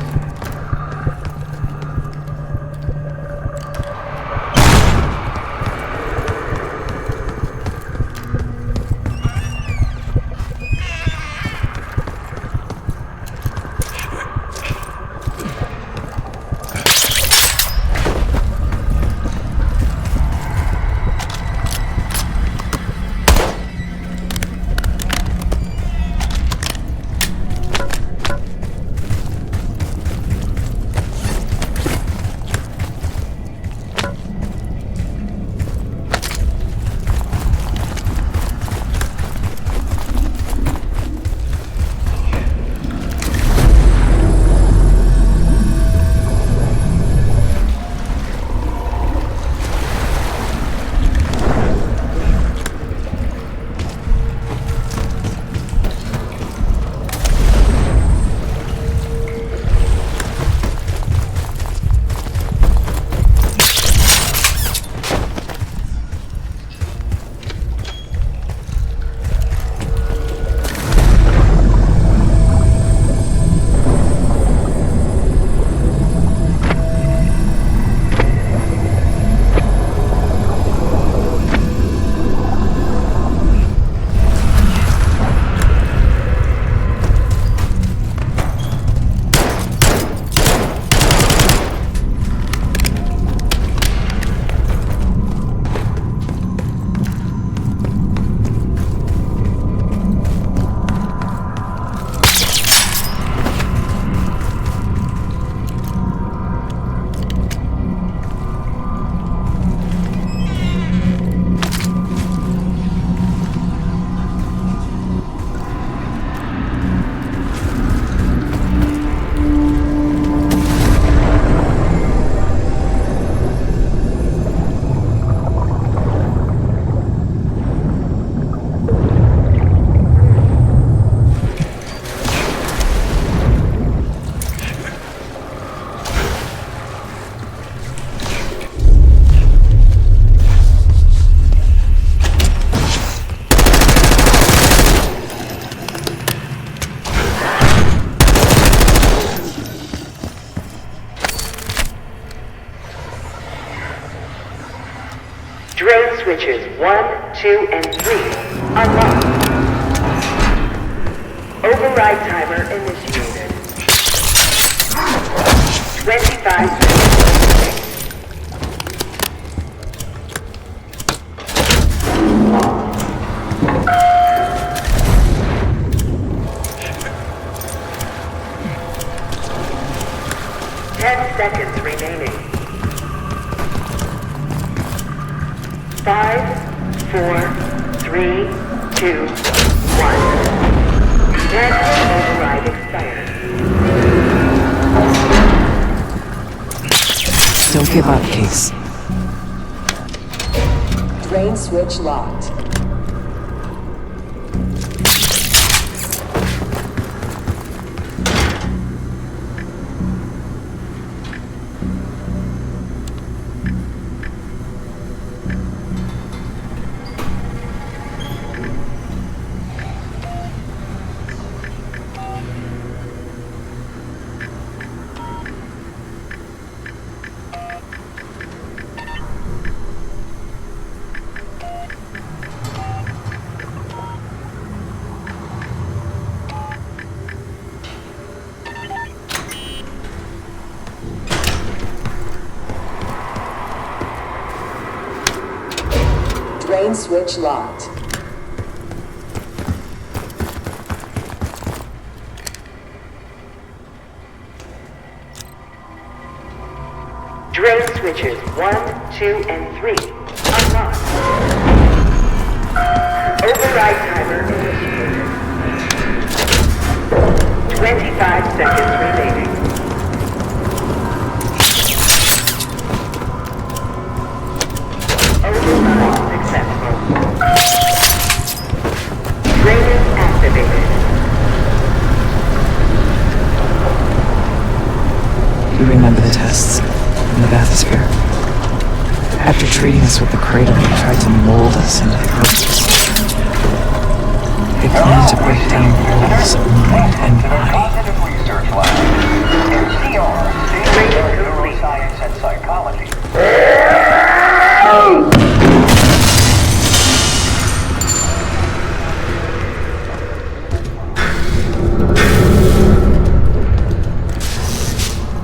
Drain switches 1, 2, and 3 unlocked. Override timer initiated. 25 seconds. 10 seconds remaining. 5, 4, 3, 2, 1. Manual override expired. Don't give up, Case. Drain switch locked. Drain switch locked. Drain switches 1, 2, and 3 unlocked. Override timer initiated. 25 seconds remaining. Override successful. Drainage activated. You remember the tests in the bathysphere? After treating us with the cradle, they tried to mold us into the corpses. They planned to break down walls of mind and body. Research lab. NCR, Neuroscience and Psychology.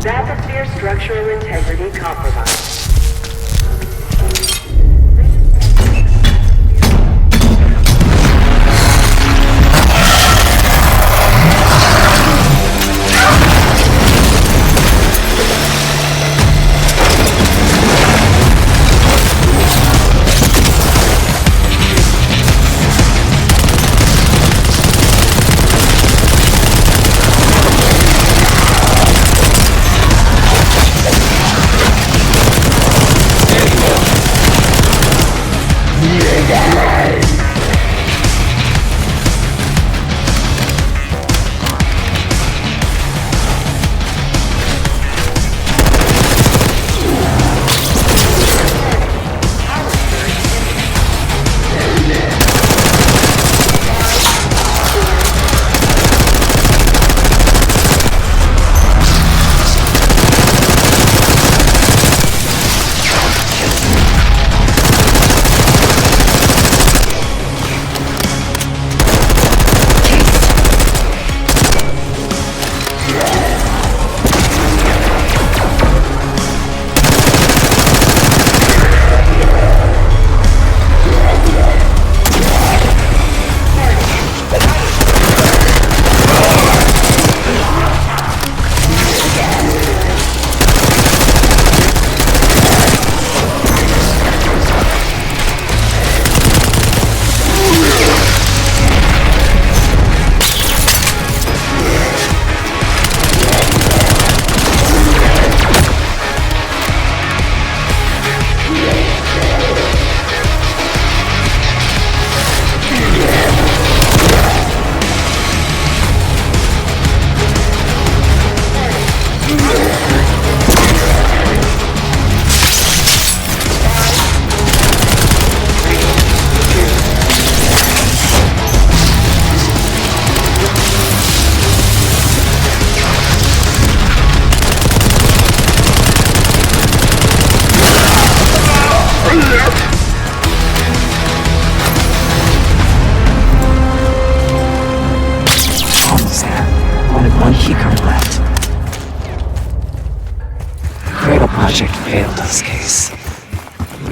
Bathysphere structural integrity compromised.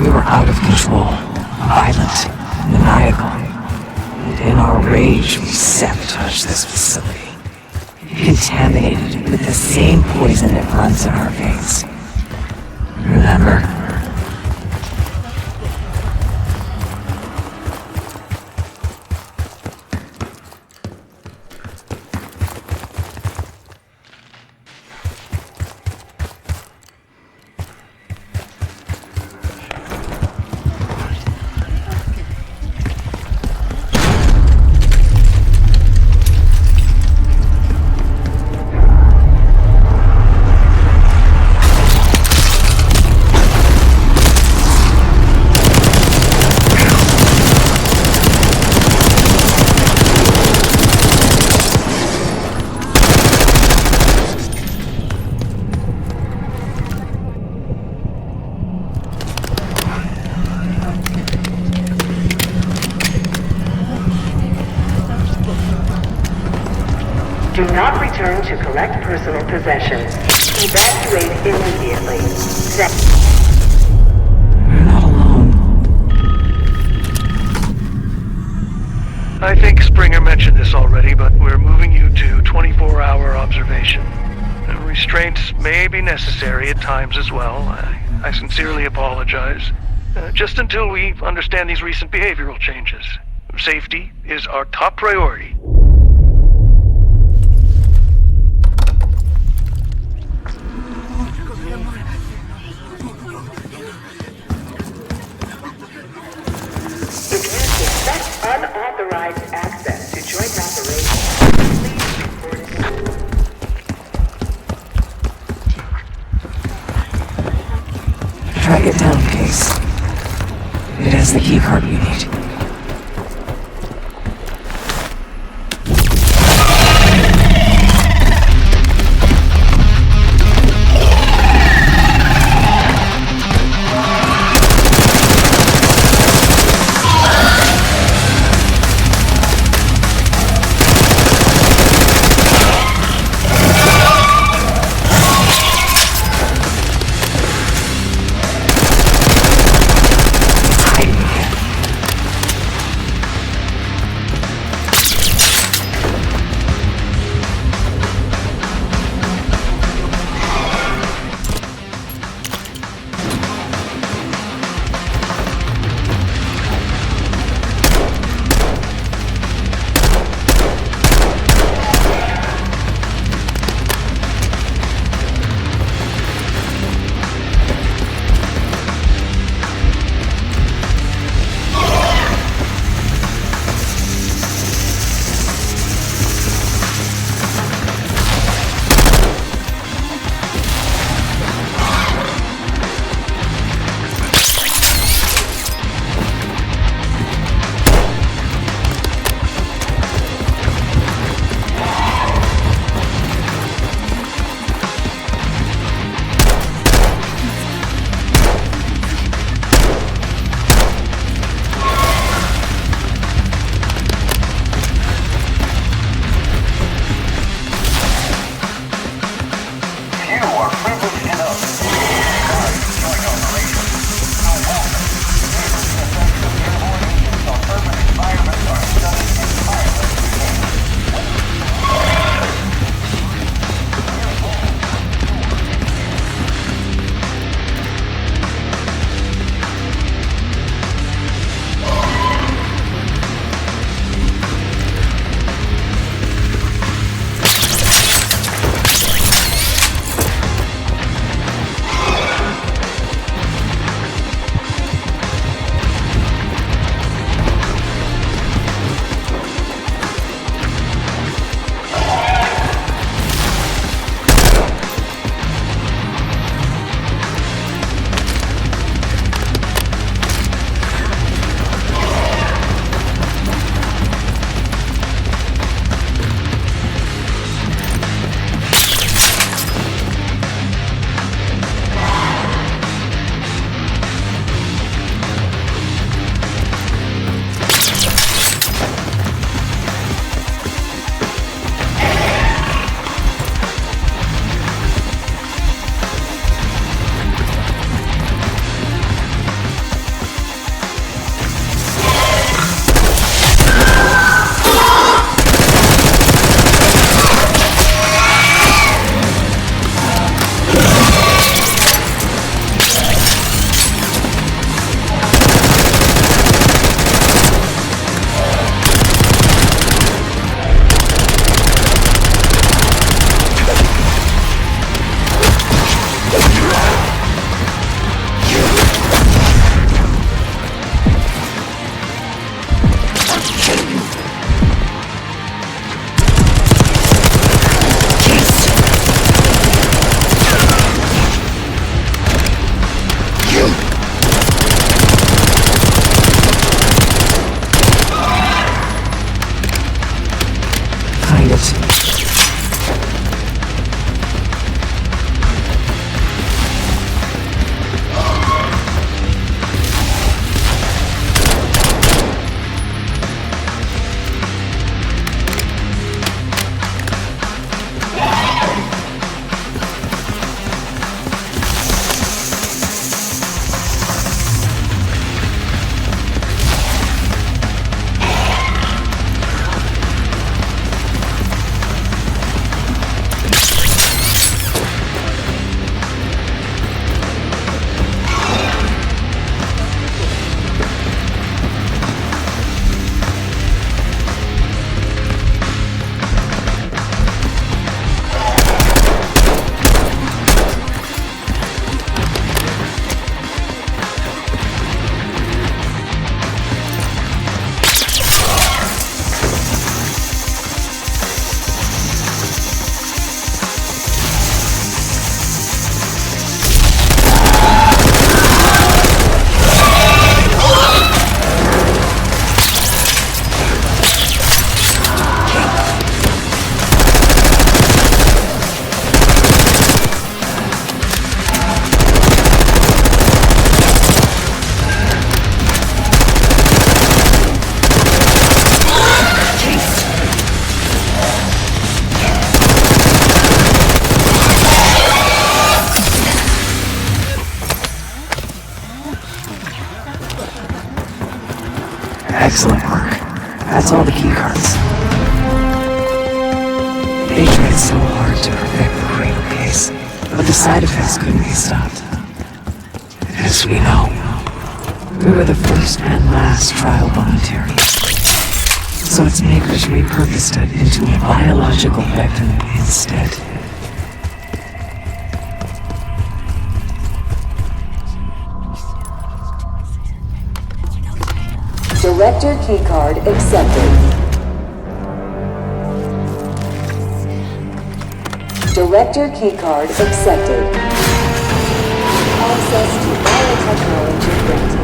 We were out of control, violent, maniacal. And in our rage, we sabotaged this facility. Contaminated it with the same poison that runs in our veins. Remember? Do not return to collect personal possessions. Evacuate immediately. You're not alone. I think Springer mentioned this already, but we're moving you to 24-hour observation. Restraints may be necessary at times as well. I sincerely apologize. Just until we understand these recent behavioral changes. Safety is our top priority. Unauthorized access to joint operations. Please report it. Track it down, Case. It has the keycard we need. Excellent work. That's all the keycards. They tried so hard to perfect the Cradle case, but the side effects couldn't be stopped. As we know, we were the first and last trial volunteers. So its makers repurposed it into a biological weapon instead. Director keycard accepted. Director keycard accepted. Access to biotechnology granted.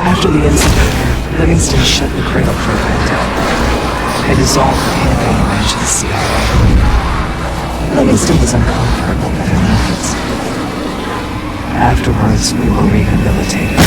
After the incident, Livingston shut the Cradle program down. They dissolved the campaign branch of the CIA. Livingston was uncomfortable with their methods. Afterwards, we were rehabilitated.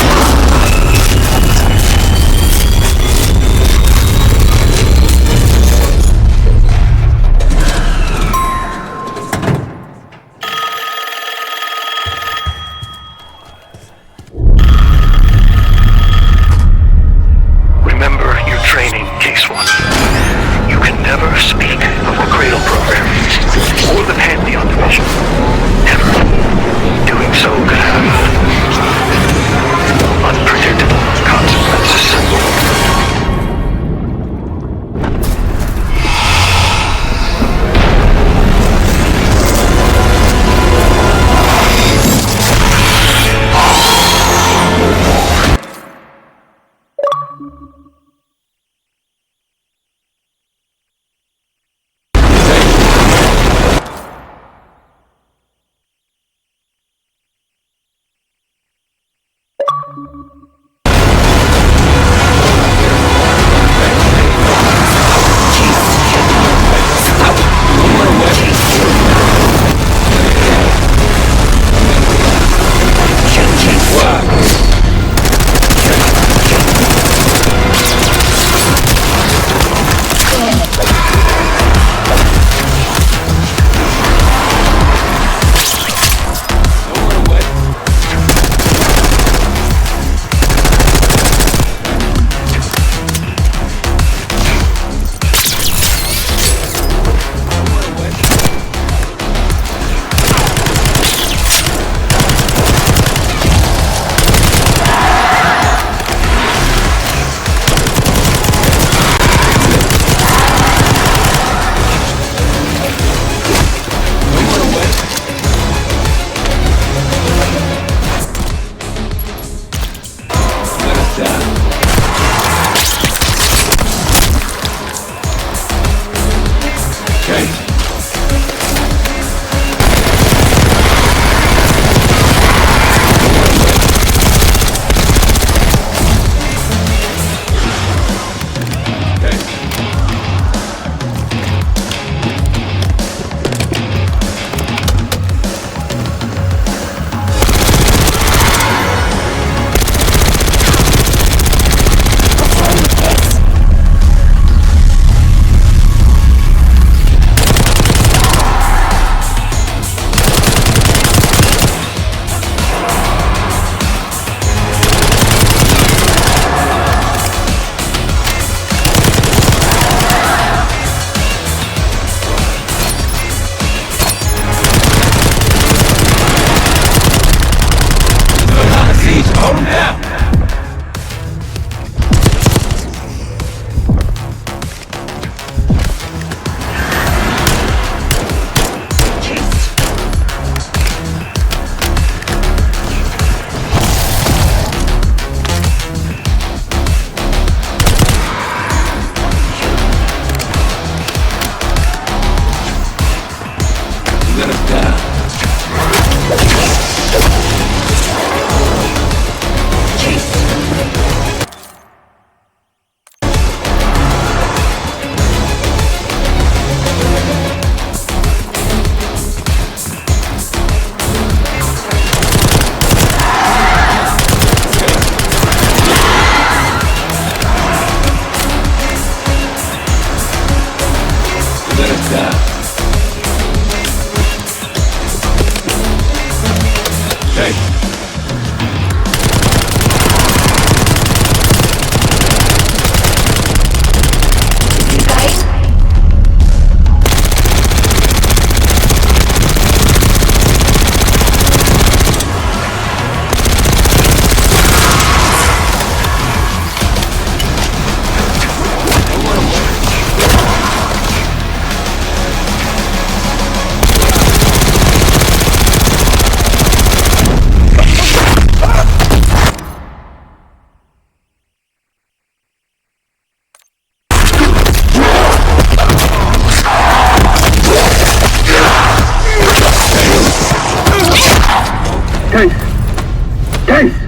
Case!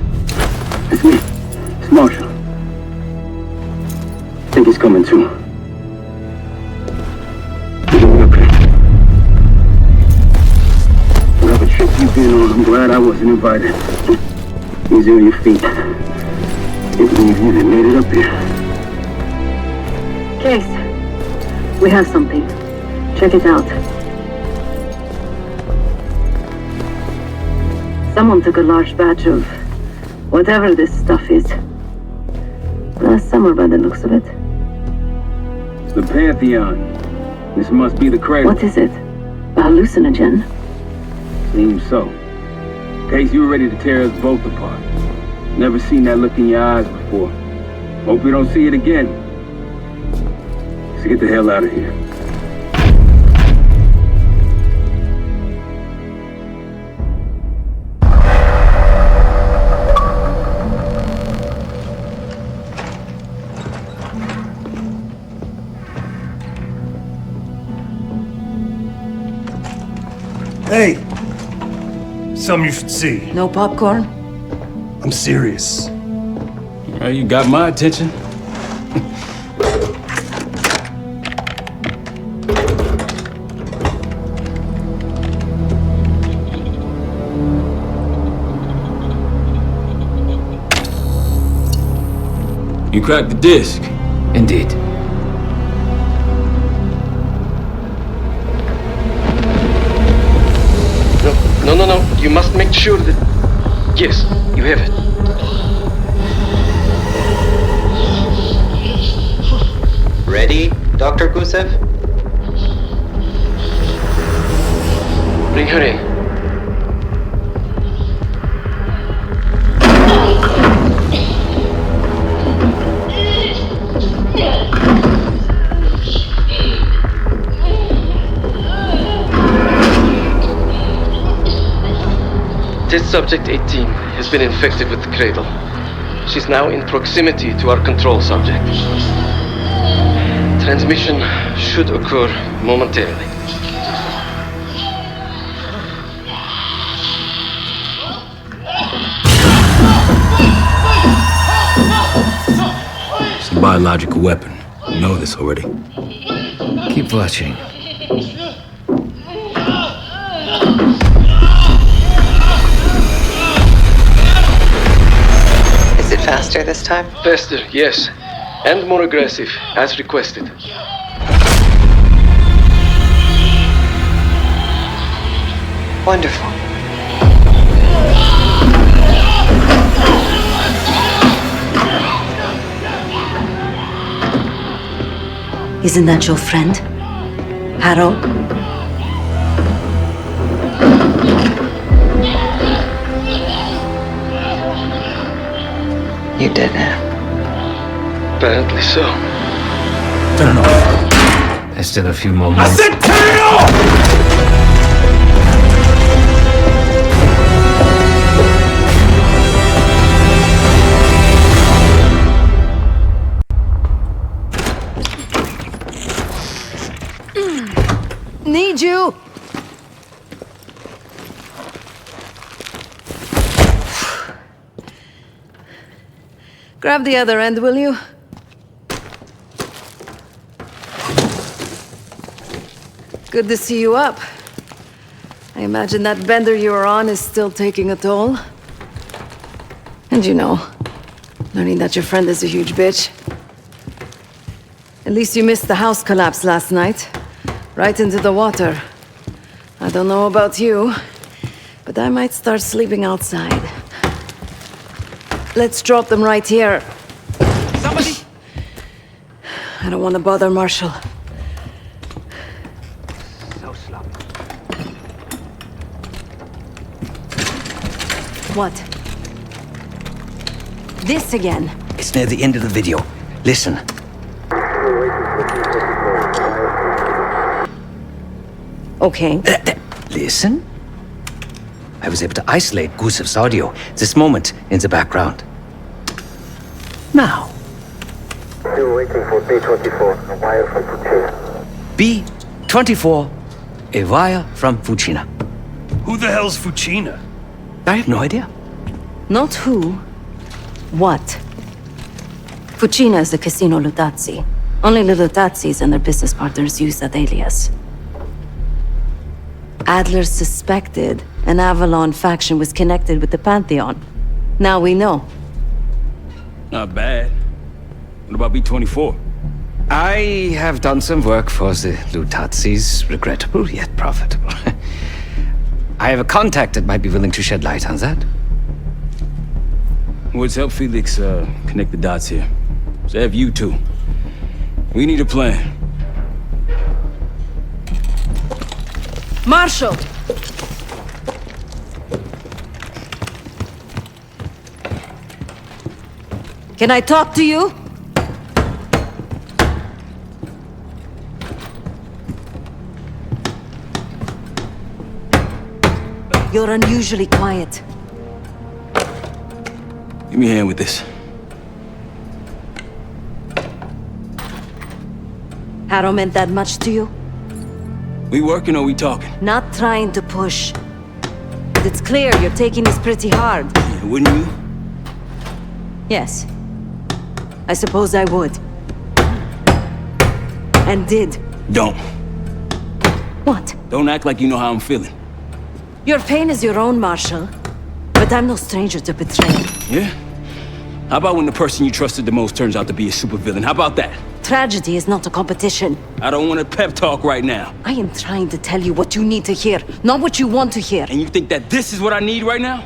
It's me. It's Marshall. Think he's coming too. Okay. Whatever trip you've been on, I'm glad I wasn't invited. Easy on your feet. Can't believe you made it up here. Case, we have something. Check it out. Someone took a large batch of whatever this stuff is. Last summer by the looks of it. The Pantheon. This must be the cradle. What is it? A hallucinogen? Seems so. Case, you were ready to tear us both apart. Never seen that look in your eyes before. Hope we don't see it again. Let's get the hell out of here. Hey! Something you should see. No popcorn? I'm serious. Well, you got my attention. You cracked the disc. Indeed. No. You must make sure that... Yes, you have it. Ready, Dr. Gusev? Bring her in. Test subject 18 has been infected with the cradle. She's now in proximity to our control subject. Transmission should occur momentarily. It's a biological weapon. You know this already. Keep watching. Is it faster this time? Faster, yes. And more aggressive, as requested. Wonderful. Isn't that your friend? Harold? You did it. Apparently so. Turn it off. There's still a few more moments. I said turn it off! Need you! Grab the other end, will you? Good to see you up. I imagine that bender you were on is still taking a toll. And you know, learning that your friend is a huge bitch. At least you missed the house collapse last night. Right into the water. I don't know about you, but I might start sleeping outside. Let's drop them right here. Somebody! I don't want to bother Marshall. So sloppy. What? This again? It's near the end of the video. Listen. Okay. Listen. I was able to isolate Gusev's audio this moment in the background. Now. Still waiting for B-24, a wire from Fuchina. B-24, a wire from Fuchina. Who the hell's Fuchina? I have no idea. Not who, what. Fucina is the Casino Lutazzi. Only the Lutazzis and their business partners use that alias. Adler suspected an Avalon faction was connected with the Pantheon. Now we know. Not bad. What about B-24? I have done some work for the Lutazzis, regrettable yet profitable. I have a contact that might be willing to shed light on that. Woods, help Felix connect the dots here. So have you two. We need a plan. Marshal! Can I talk to you? You're unusually quiet. Give me a hand with this. Harrow meant that much to you? We working or we talking? Not trying to push. But it's clear you're taking this pretty hard. Yeah, wouldn't you? Yes. I suppose I would. And did. Don't. What? Don't act like you know how I'm feeling. Your pain is your own, Marshal. But I'm no stranger to betrayal. Yeah? How about when the person you trusted the most turns out to be a supervillain? How about that? Tragedy is not a competition. I don't want a pep talk right now. I am trying to tell you what you need to hear, not what you want to hear. And you think that this is what I need right now?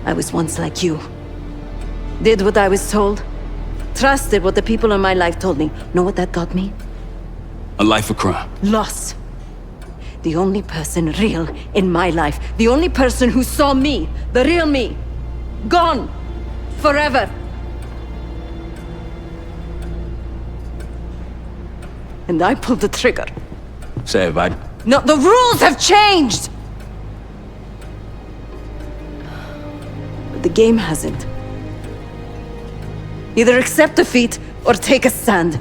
I was once like you. Did what I was told. Trusted what the people in my life told me. Know what that got me? A life of crime. Loss. The only person real in my life. The only person who saw me. The real me. Gone. Forever. And I pulled the trigger. Say it, bud. No, the rules have changed! But the game hasn't. Either accept defeat or take a stand.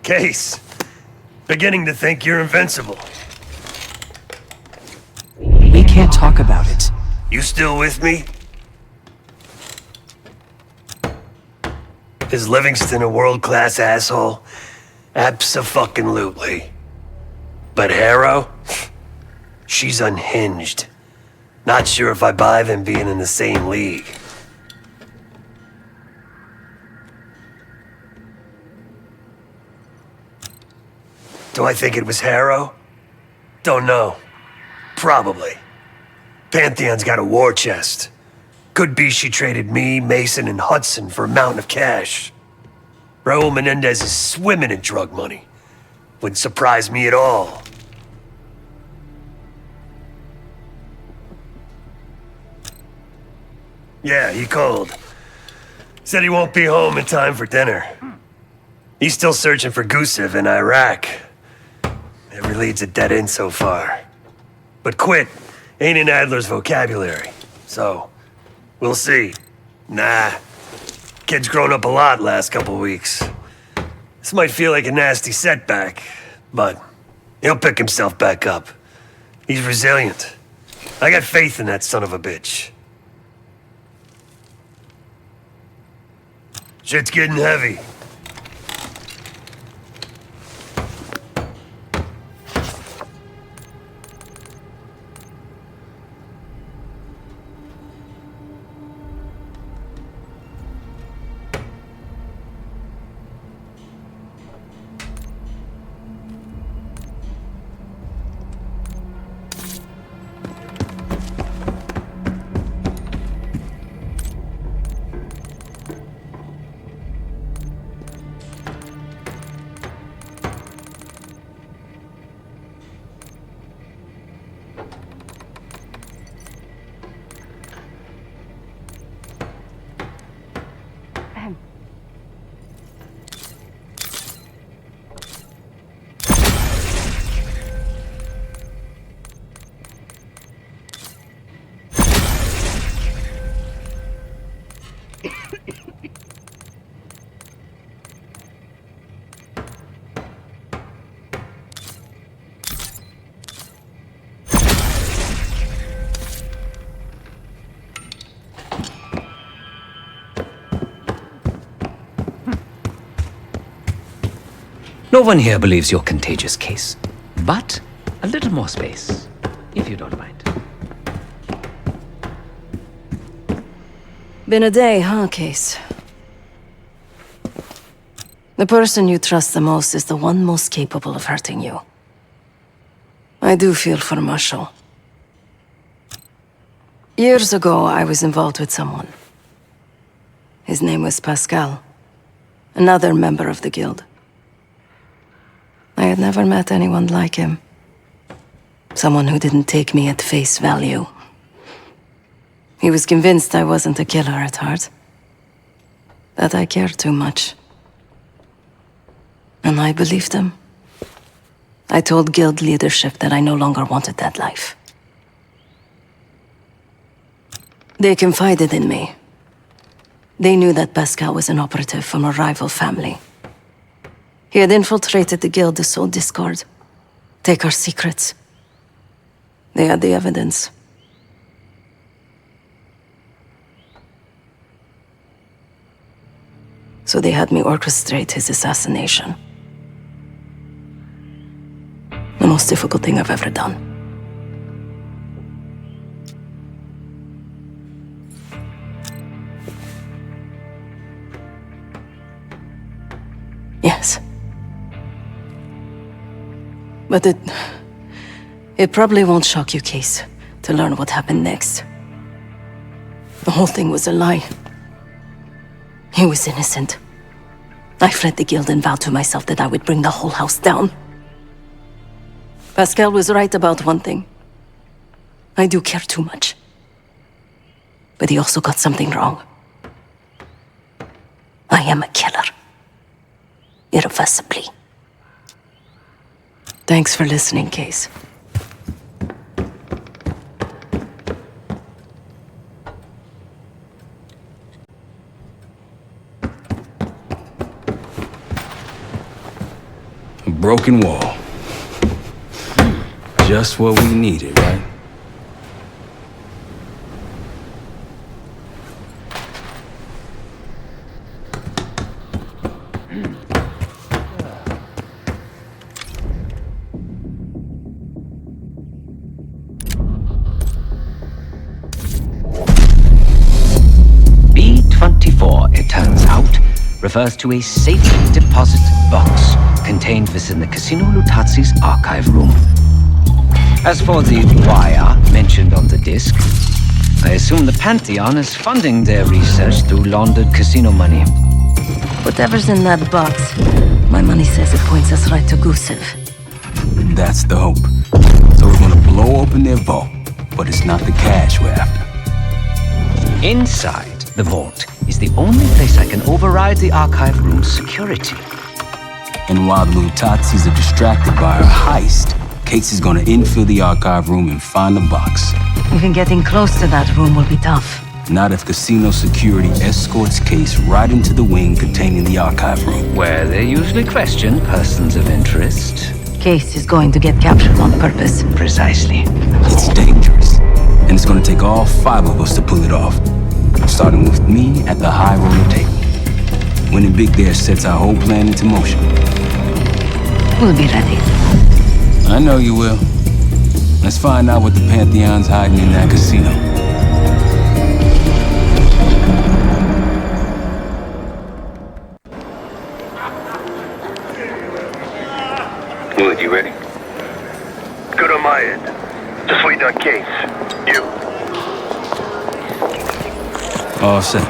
Case. Beginning to think you're invincible. We can't talk about it. You still with me? Is Livingston a world-class asshole? Abso-fucking-lutely. But Harrow? She's unhinged. Not sure if I buy them being in the same league. Do I think it was Harrow? Don't know. Probably. Pantheon's got a war chest. Could be she traded me, Mason, and Hudson for a mountain of cash. Raul Menendez is swimming in drug money. Wouldn't surprise me at all. Yeah, he called. Said he won't be home in time for dinner. He's still searching for Gusev in Iraq. Every lead's a dead end so far. But quit ain't in Adler's vocabulary, so we'll see. Nah, kid's grown up a lot last couple weeks. This might feel like a nasty setback, but he'll pick himself back up. He's resilient. I got faith in that son of a bitch. Shit's getting heavy. No one here believes you're contagious, Case. But a little more space, if you don't mind. Been a day, huh, Case? The person you trust the most is the one most capable of hurting you. I do feel for Marshall. Years ago, I was involved with someone. His name was Pascal, another member of the guild. I had never met anyone like him. Someone who didn't take me at face value. He was convinced I wasn't a killer at heart. That I cared too much. And I believed him. I told guild leadership that I no longer wanted that life. They confided in me. They knew that Pascal was an operative from a rival family. He had infiltrated the guild to sow discord, take our secrets. They had the evidence. So they had me orchestrate his assassination. The most difficult thing I've ever done. Yes. But it probably won't shock you, Case, to learn what happened next. The whole thing was a lie. He was innocent. I fled the guild and vowed to myself that I would bring the whole house down. Pascal was right about one thing. I do care too much. But he also got something wrong. I am a killer. Irreversibly. Thanks for listening, Case. A broken wall. Just what we needed, right? B-24, it turns out, refers to a safe deposit box contained within the Casino Lutazzi's archive room. As for the wire mentioned on the disc, I assume the Pantheon is funding their research through laundered casino money. Whatever's in that box, my money says it points us right to Gusev. That's the hope. So we're gonna blow open their vault, but it's not the cash we're after. Inside the vault is the only place I can override the archive room's security. And while the Lutazzis are distracted by our heist, Case is gonna infill the archive room and find the box. Even getting close to that room will be tough. Not if casino security escorts Case right into the wing containing the archive room. Where they usually question persons of interest. Case is going to get captured on purpose. Precisely. It's dangerous, and it's gonna take all 5 of us to pull it off. Starting with me at the high roller table. Winning big there sets our whole plan into motion. We'll be ready. I know you will. Let's find out what the Pantheon's hiding in that casino. Wood, you ready? Good on my end. Just waiting on Case. You? All set.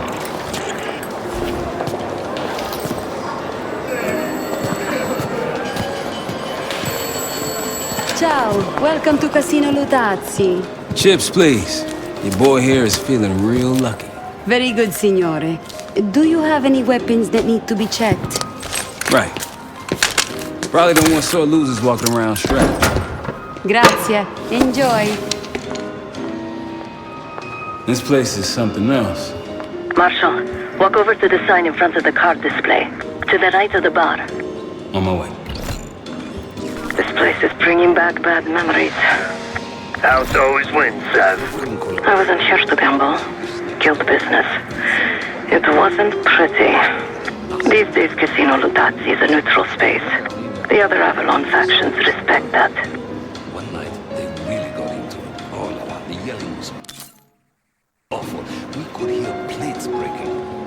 Ciao, welcome to Casino Lutazzi. Chips, please. Your boy here is feeling real lucky. Very good, signore. Do you have any weapons that need to be checked? Right. Probably don't want sore losers walking around strapped. Grazie. Enjoy. This place is something else. Marshal, Walk over to the sign in front of the card display. To the right of the bar. On my way. This place is bringing back bad memories. House always wins, Sav. I wasn't here to gamble. Guild business. It wasn't pretty. These days, Casino Ludazzi is a neutral space. The other Avalon factions respect that. One night, they really got into it. Oh la la, the yelling was awful. We could hear plates breaking.